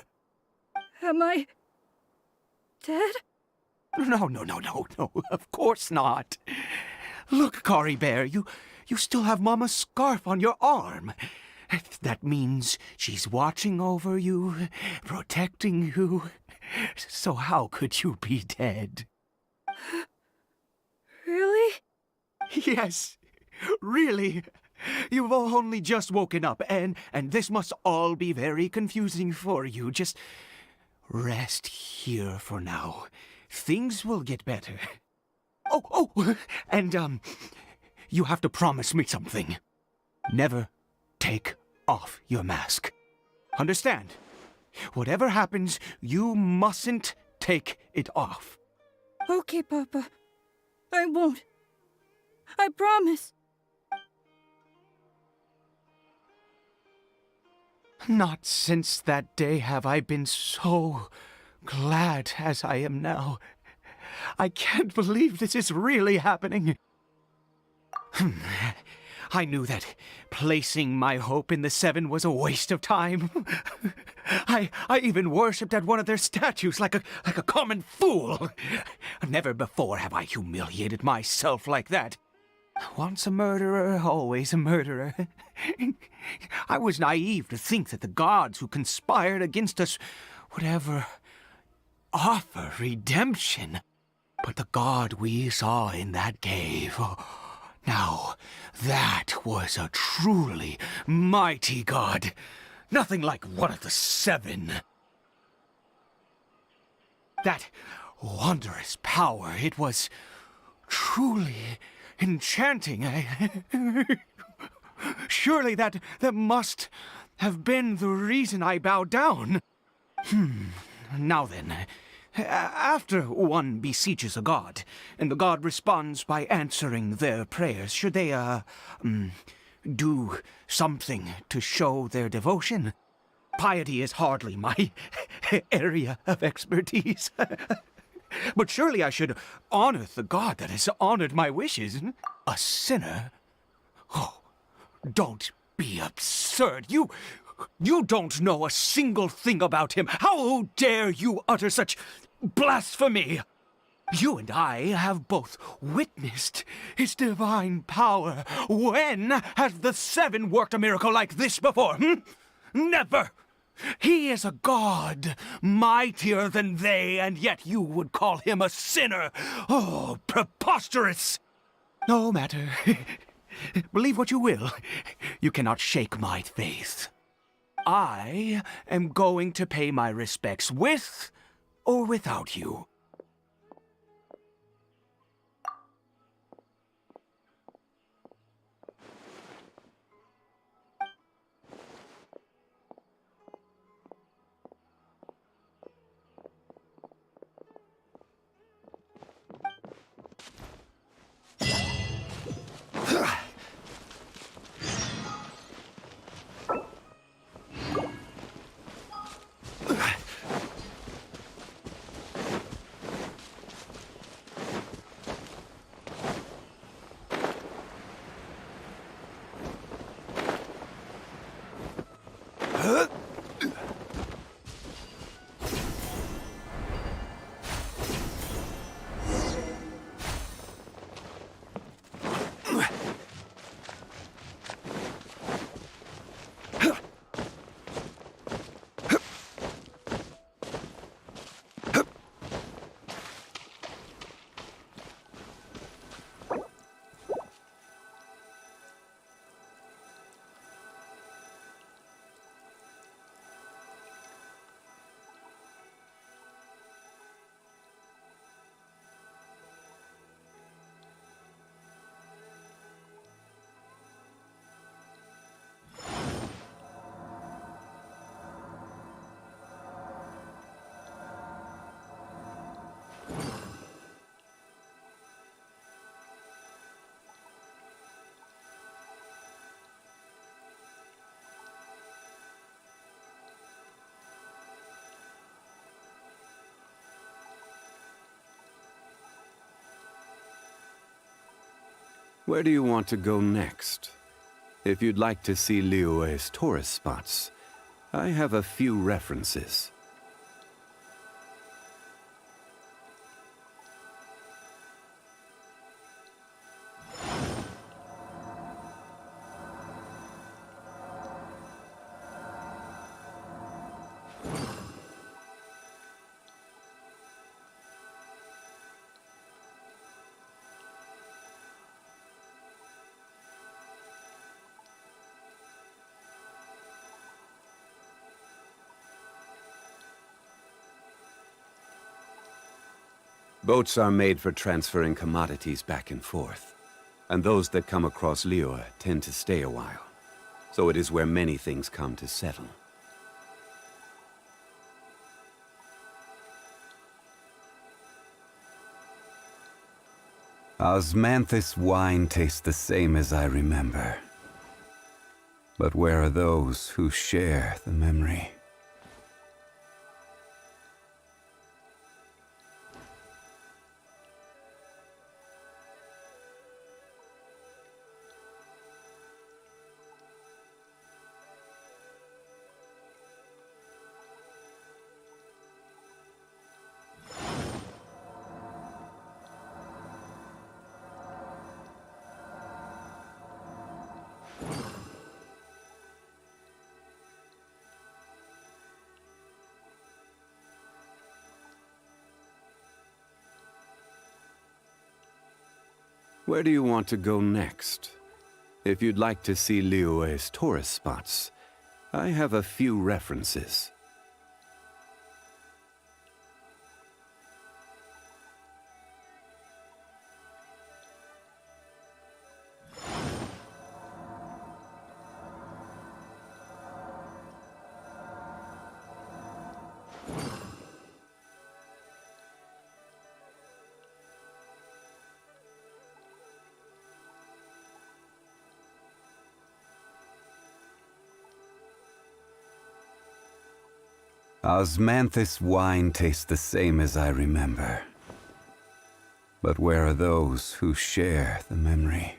Am I dead? No, of course not. Look, Caribert, you still have Mama's scarf on your arm. That means she's watching over you, protecting you. So how could you be dead? Really? Yes, really. You've only just woken up, and this must all be very confusing for you. Just rest here for now. Things will get better. Oh, and, you have to promise me something. Never take off your mask. Understand? Whatever happens, you mustn't take it off. Okay, Papa. I won't. I promise. Not since that day have I been so glad as I am now. I can't believe this is really happening. I knew that placing my hope in the Seven was a waste of time. I even worshipped at one of their statues like a common fool. Never before have I humiliated myself like that. Once a murderer, always a murderer. I was naive to think that the gods who conspired against us would ever offer redemption. But the god we saw in that cave, Now, that was a truly mighty god. Nothing like one of the seven. That wondrous power, it was truly enchanting. Surely that must have been the reason I bowed down. Now then, after one beseeches a god, and the god responds by answering their prayers, should they, do something to show their devotion? Piety is hardly my area of expertise. But surely I should honor the god that has honored my wishes. A sinner? Oh, don't be absurd. You don't know a single thing about him. How dare you utter such blasphemy? You and I have both witnessed his divine power. When has the seven worked a miracle like this before? Never! He is a god, mightier than they, and yet you would call him a sinner. Oh, preposterous! No matter. Believe what you will. You cannot shake my faith. I am going to pay my respects with or without you. Where do you want to go next? If you'd like to see Liyue's tourist spots, I have a few references. Boats are made for transferring commodities back and forth, and those that come across Liyue tend to stay a while, so it is where many things come to settle. Osmanthus wine tastes the same as I remember. But where are those who share the memory? Where do you want to go next? If you'd like to see Liyue's tourist spots, I have a few references. Osmanthus wine tastes the same as I remember. But where are those who share the memory?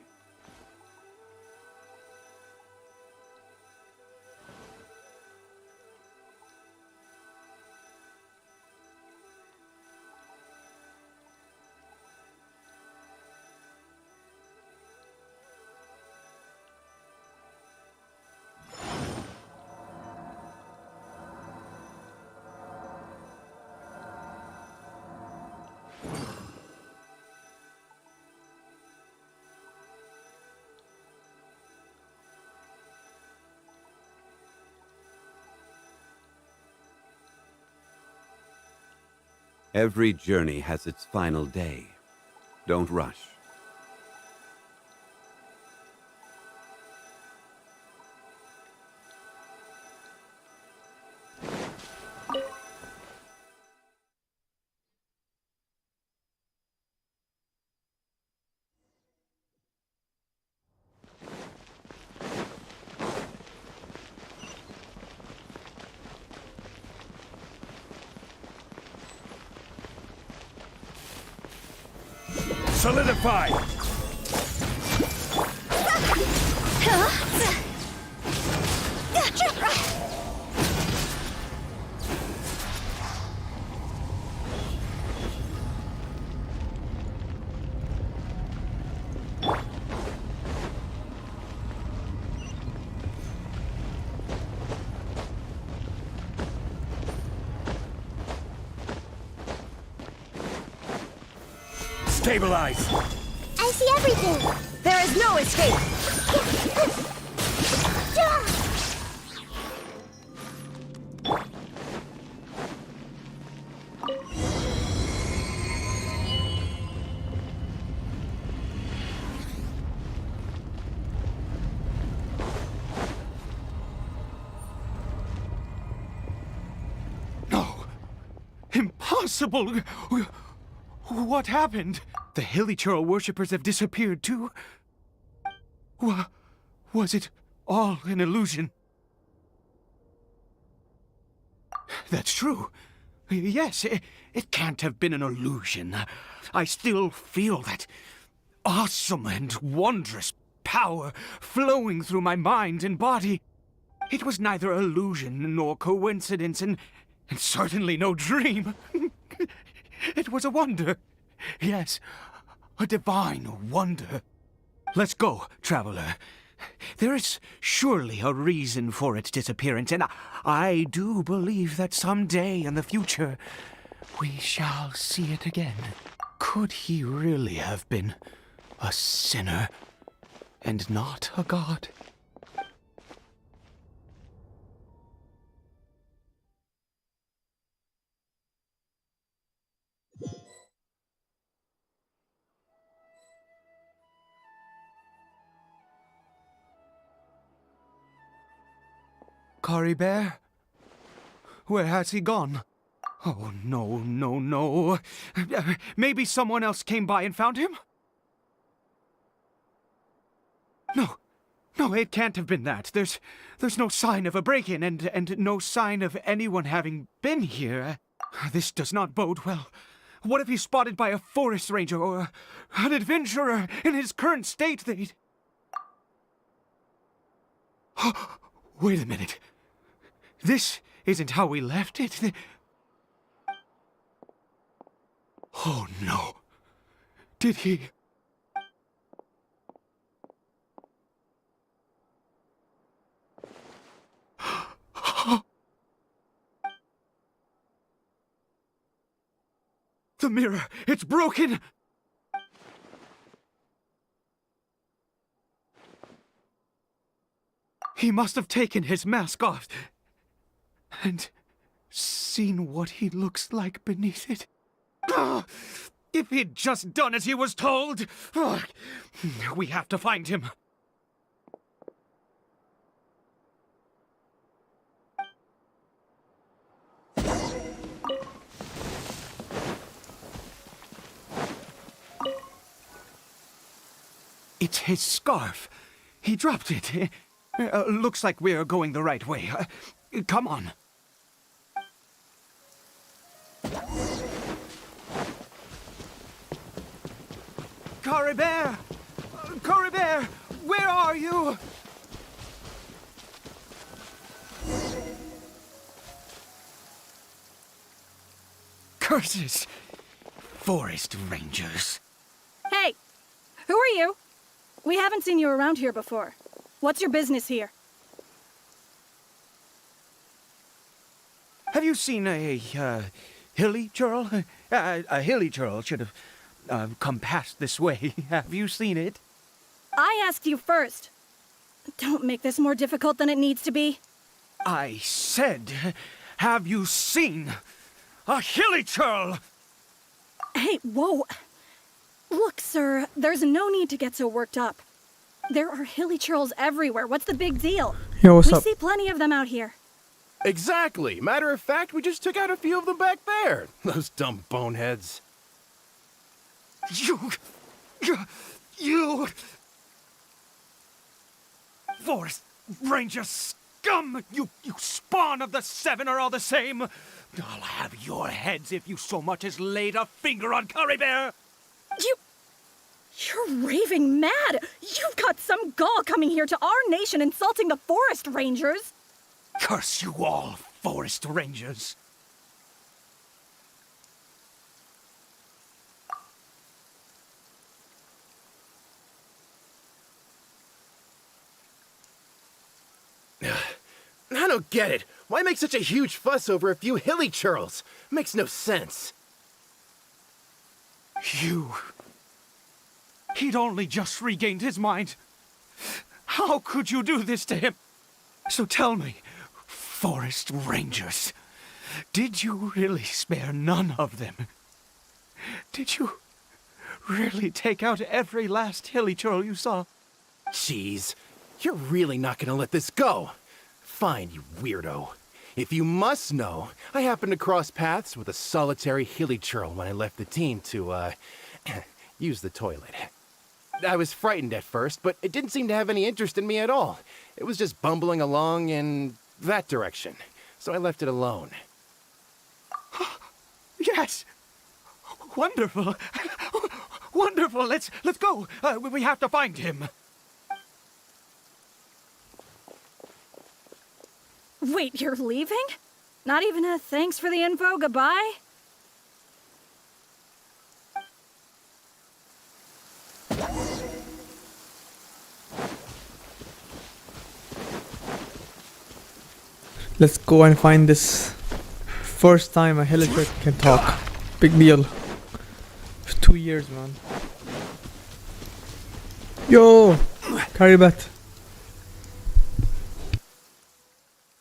Every journey has its final day. Don't rush. Solidify! Stabilize! I see everything. There is no escape! No! Impossible! What happened? The Hilichurl worshippers have disappeared too? Was it all an illusion? That's true. Yes, it can't have been an illusion. I still feel that awesome and wondrous power flowing through my mind and body. It was neither illusion nor coincidence, and certainly no dream. It was a wonder. Yes, a divine wonder. Let's go, traveler. There is surely a reason for its disappearance, and I do believe that someday in the future we shall see it again. Could he really have been a sinner and not a god? Caribert? Where has he gone? Oh, no, no, no. Maybe someone else came by and found him? No, it can't have been that. There's no sign of a break-in and no sign of anyone having been here. This does not bode well. What if he's spotted by a forest ranger or an adventurer in his current state? Wait a minute. This isn't how we left it. Oh, no. Did he... The mirror! It's broken! He must have taken his mask off and seen what he looks like beneath it. Ah, if he'd just done as he was told! Ah, we have to find him. It's his scarf. He dropped it. Looks like we're going the right way. Come on. Caribert! Caribert! Where are you? Curses! Forest Rangers. Hey! Who are you? We haven't seen you around here before. What's your business here? Have you seen a hilly churl? A hilly churl should have come past this way. Have you seen it? I asked you first. Don't make this more difficult than it needs to be. I said, have you seen a hilly churl? Hey, whoa. Look, sir, there's no need to get so worked up. There are hilly churls everywhere. What's the big deal? Yo, what's we up? see plenty of them out here. Exactly. Matter of fact, we just took out a few of them back there. Those dumb boneheads. You... Forest Ranger scum! You spawn of the Seven are all the same! I'll have your heads if you so much as laid a finger on Caribert! You're raving mad! You've got some gall coming here to our nation insulting the Forest Rangers! Curse you all, Forest Rangers! I don't get it. Why make such a huge fuss over a few hilly churls? Makes no sense. He'd only just regained his mind. How could you do this to him? So tell me, Forest Rangers, did you really spare none of them? Did you really take out every last hilly churl you saw? Jeez, you're really not gonna let this go. Fine, you weirdo. If you must know, I happened to cross paths with a solitary hilly churl when I left the team to, use the toilet. I was frightened at first, but it didn't seem to have any interest in me at all. It was just bumbling along in that direction, so I left it alone. Yes! Wonderful! Wonderful! Let's go! We have to find him! Wait, you're leaving? Not even a thanks for the info, goodbye? Let's go and find this. First time a Helitrek can talk. Big deal. 2 years, man. Yo! Caribert.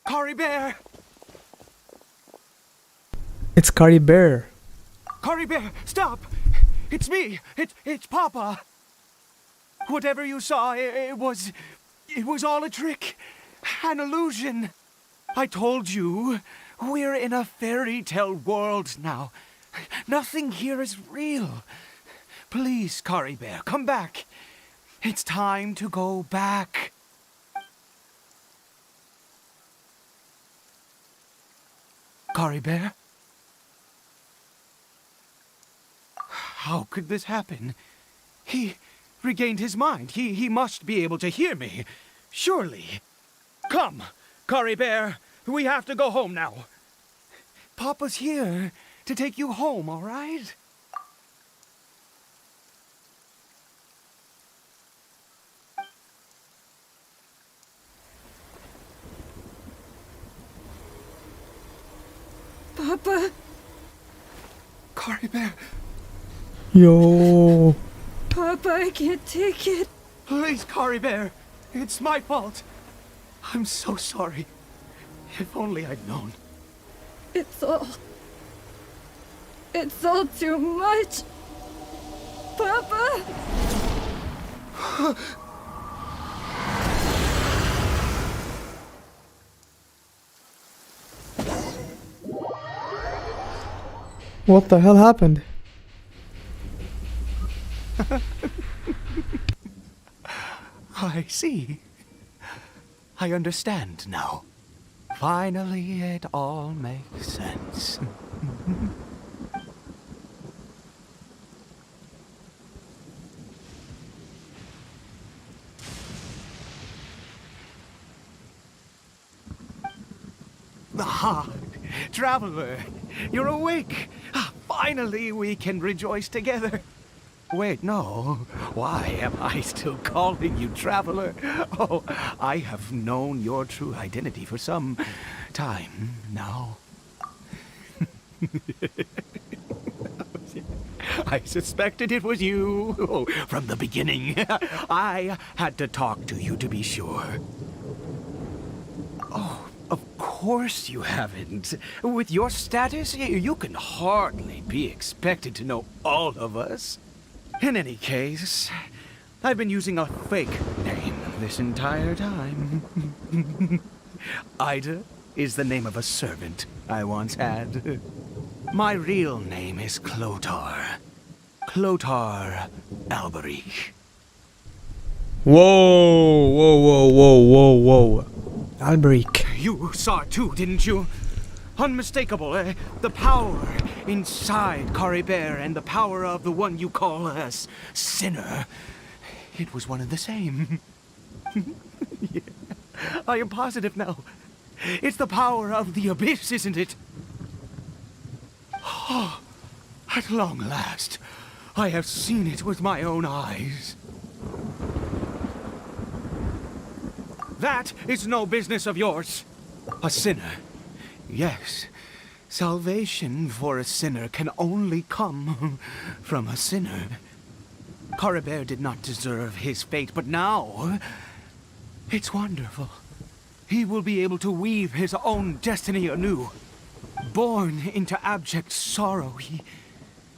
Caribert! It's Caribert. Caribert, stop! It's me! It's Papa! Whatever you saw, it was all a trick. An illusion. I told you, we're in a fairy tale world now. Nothing here is real. Please, Caribert, come back. It's time to go back. Caribert? How could this happen? He regained his mind. He must be able to hear me. Surely. Come, Caribert. We have to go home now. Papa's here to take you home, all right? Papa. Caribert. Yo. Papa, I can't take it. Please, Caribert. It's my fault. I'm so sorry. If only I'd known. It's all too much. Papa! What the hell happened? I see. I understand now. Finally, it all makes sense. Ah, Traveler, you're awake. Finally, we can rejoice together. Wait, no. Why am I still calling you Traveler? Oh, I have known your true identity for some time now. I suspected it was you from the beginning. I had to talk to you to be sure. Oh, of course you haven't. With your status, you can hardly be expected to know all of us. In any case, I've been using a fake name this entire time. Ida is the name of a servant I once had. My real name is Clotar. Clotar Alberic. Whoa. Alberic. You saw it too, didn't you? Unmistakable, the power inside Caribert and the power of the one you call a sinner. It was one and the same. Yeah, I am positive now. It's the power of the abyss, isn't it? Oh, at long last, I have seen it with my own eyes. That is no business of yours. A sinner. Yes, salvation for a sinner can only come from a sinner. Caribert did not deserve his fate, but now it's wonderful. He will be able to weave his own destiny anew. Born into abject sorrow, he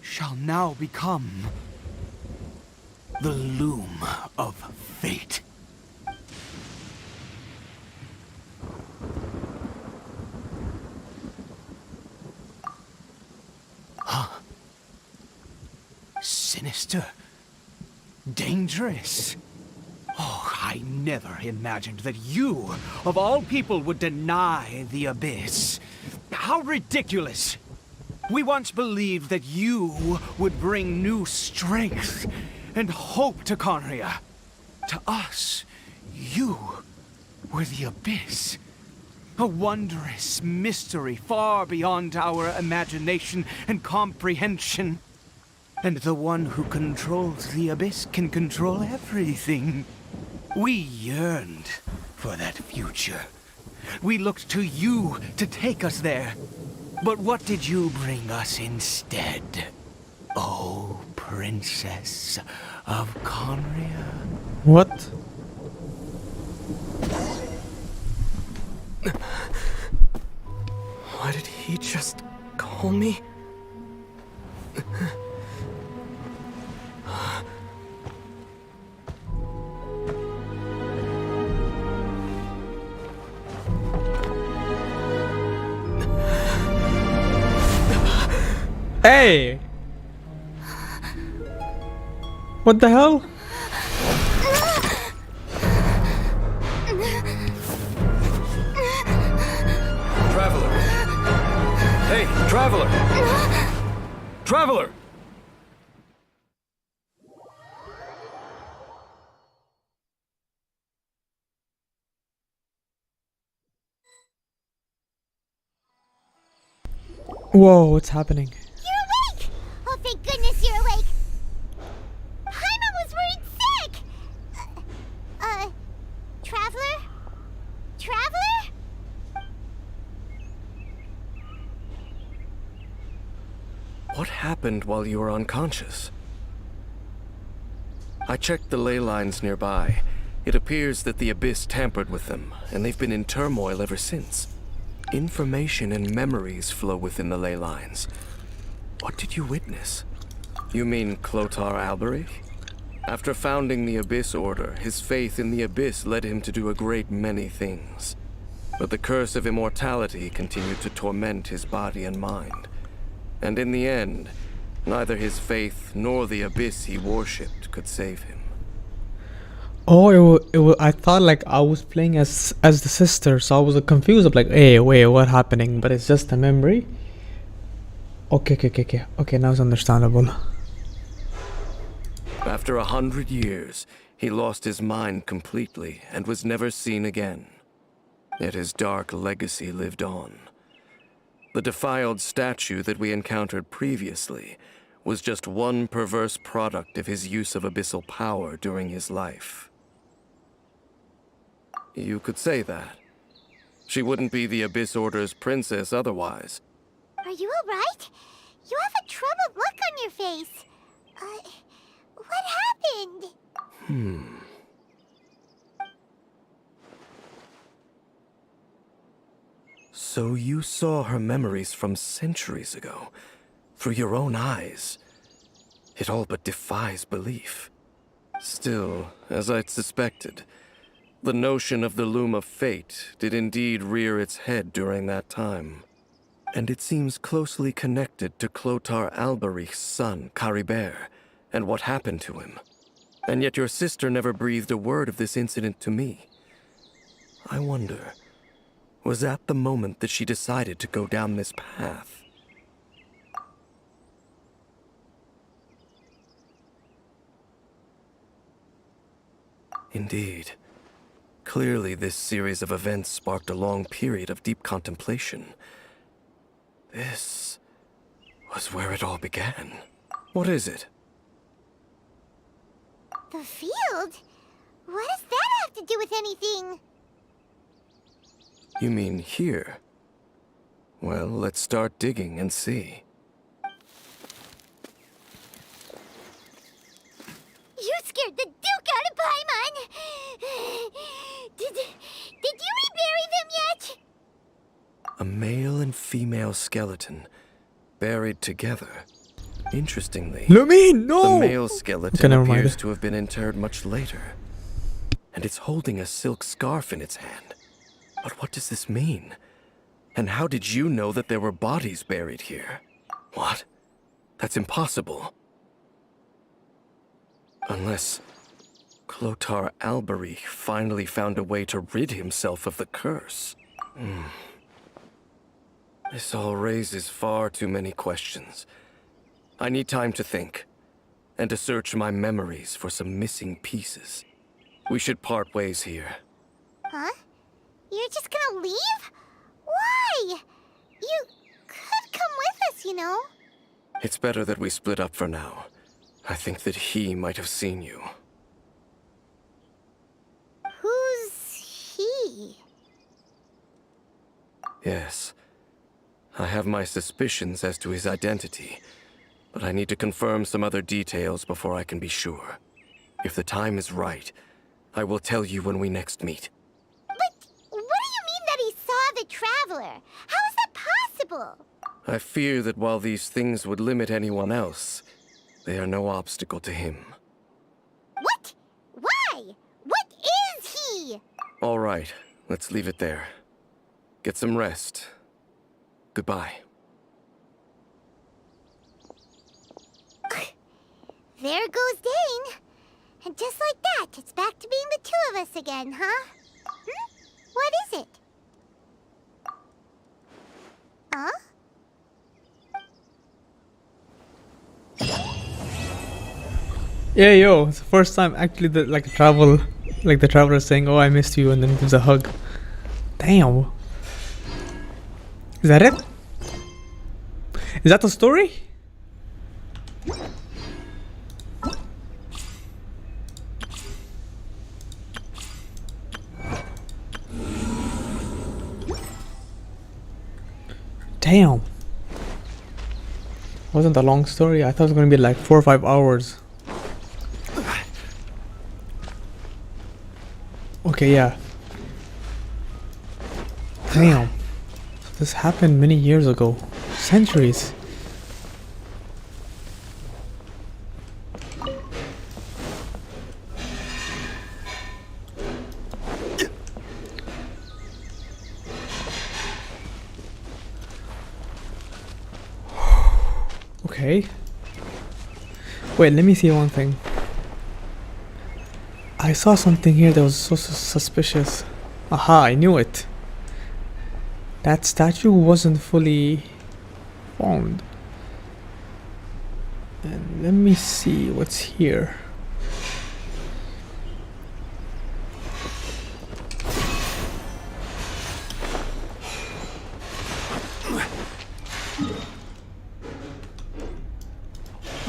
shall now become the loom of fate. Sinister. Dangerous. Oh, I never imagined that you, of all people, would deny the abyss. How ridiculous. We once believed that you would bring new strength and hope to Conria. To us, you were the abyss. A wondrous mystery far beyond our imagination and comprehension. And the one who controls the abyss can control everything. We yearned for that future. We looked to you to take us there. But what did you bring us instead? Oh, Princess of Conria. What? Why did he just call me? Hey! What the hell? Traveler! Hey, Traveler! Traveler! Whoa, what's happening? You're awake! Oh, thank goodness you're awake! Paimon was worried sick! Traveler? Traveler? What happened while you were unconscious? I checked the ley lines nearby, It appears that the Abyss tampered with them, and they've been in turmoil ever since. Information and memories flow within the ley lines. What did you witness? You mean Clotar Alberich? After founding the Abyss Order, his faith in the Abyss led him to do a great many things. But the curse of immortality continued to torment his body and mind. And in the end, neither his faith nor the Abyss he worshipped could save him. Oh, I thought like I was playing as the sister, so I was confused of like, hey, wait, what happening? But it's just a memory. Okay, now it's understandable. After 100 years, he lost his mind completely and was never seen again. Yet his dark legacy lived on. The defiled statue that we encountered previously was just one perverse product of his use of abyssal power during his life. You could say that. She wouldn't be the Abyss Order's princess otherwise. Are you alright? You have a troubled look on your face. What happened? So you saw her memories from centuries ago, through your own eyes. It all but defies belief. Still, as I'd suspected, the notion of the Loom of Fate did indeed rear its head during that time. And it seems closely connected to Clotar Alberich's son, Caribert, and what happened to him. And yet your sister never breathed a word of this incident to me. I wonder, was that the moment that she decided to go down this path? Indeed. Clearly, this series of events sparked a long period of deep contemplation. This was where it all began. What is it? The field? What does that have to do with anything? You mean here? Well, let's start digging and see. You scared the Duke out of Paimon! Did you rebury them yet? A male and female skeleton, buried together. Interestingly, Lumine, no! the male skeleton appears to have been interred much later. And it's holding a silk scarf in its hand. But what does this mean? And how did you know that there were bodies buried here? What? That's impossible. Unless Clotar Alberich finally found a way to rid himself of the curse. This all raises far too many questions. I need time to think, and to search my memories for some missing pieces. We should part ways here. Huh? You're just gonna leave? Why? You could come with us, you know. It's better that we split up for now. I think that he might have seen you. Who's he? Yes. I have my suspicions as to his identity, but I need to confirm some other details before I can be sure. If the time is right, I will tell you when we next meet. But what do you mean that he saw the Traveler? How is that possible? I fear that while these things would limit anyone else, they are no obstacle to him. What? Why? What is he? All right, let's leave it there. Get some rest. Goodbye. There goes DAIN. And just like that, it's back to being the two of us again, huh? What is it? Huh? Yeah, yo, it's the first time actually that the traveler is saying, "Oh, I missed you," and then gives a hug. Damn. Is that it? Is that the story? Damn. Wasn't a long story. I thought it was gonna be like 4 or 5 hours. Okay, yeah. Damn. This happened many years ago. Centuries. Okay. Wait, let me see one thing. I saw something here that was so suspicious. Aha, I knew it. That statue wasn't fully formed. And let me see what's here.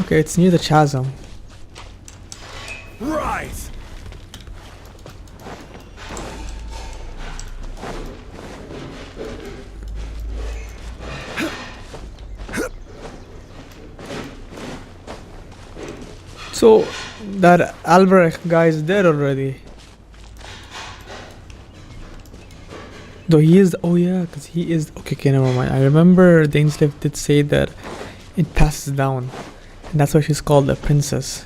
Okay, it's near the chasm. Right. So that Albrecht guy is dead already. Though he is, oh yeah, because he is, okay, never mind. I remember Dainsleif did say that it passes down. And that's why she's called the princess.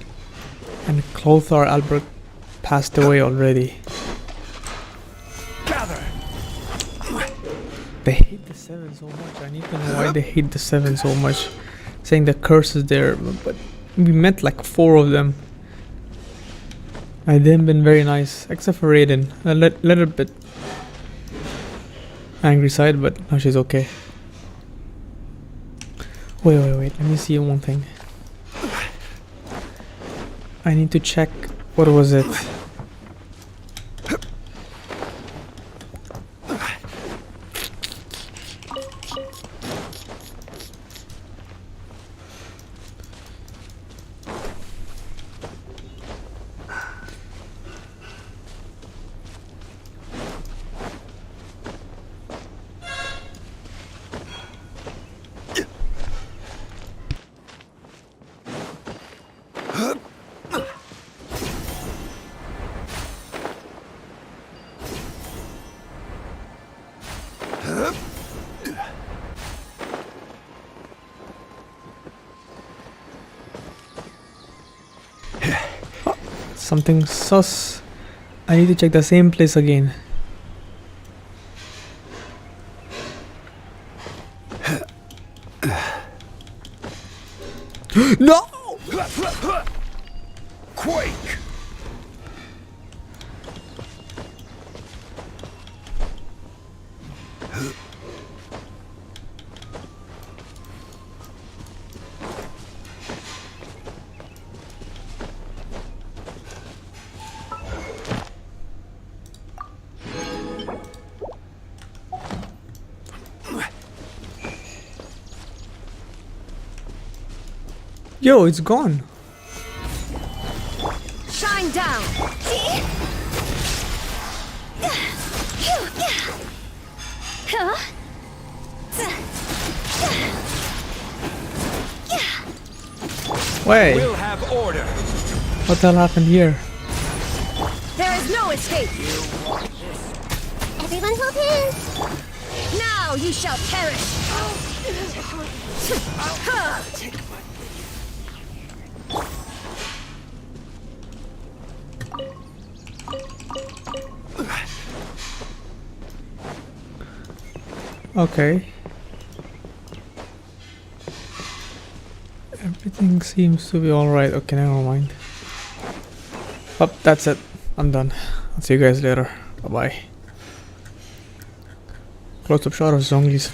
And Clothar Albrecht passed away already. Gather. They hate the Seven so much. I need to know why they hate the Seven so much. Saying the curse is there, but we met like 4 of them. I didn't been very nice, except for Raiden. A little bit angry side, but now she's okay. Wait, let me see one thing. I need to check, what was it? Something sus. I need to check the same place again. No! Quake. Yo, it's gone. Shine down. Wait. We'll have order. What the hell happened here? There is no escape. Everyone hold hands. Now you shall perish. Okay. Everything seems to be alright. Okay, never mind. Oh, that's it. I'm done. I'll see you guys later. Bye bye. Close up shot of Zhongli's face.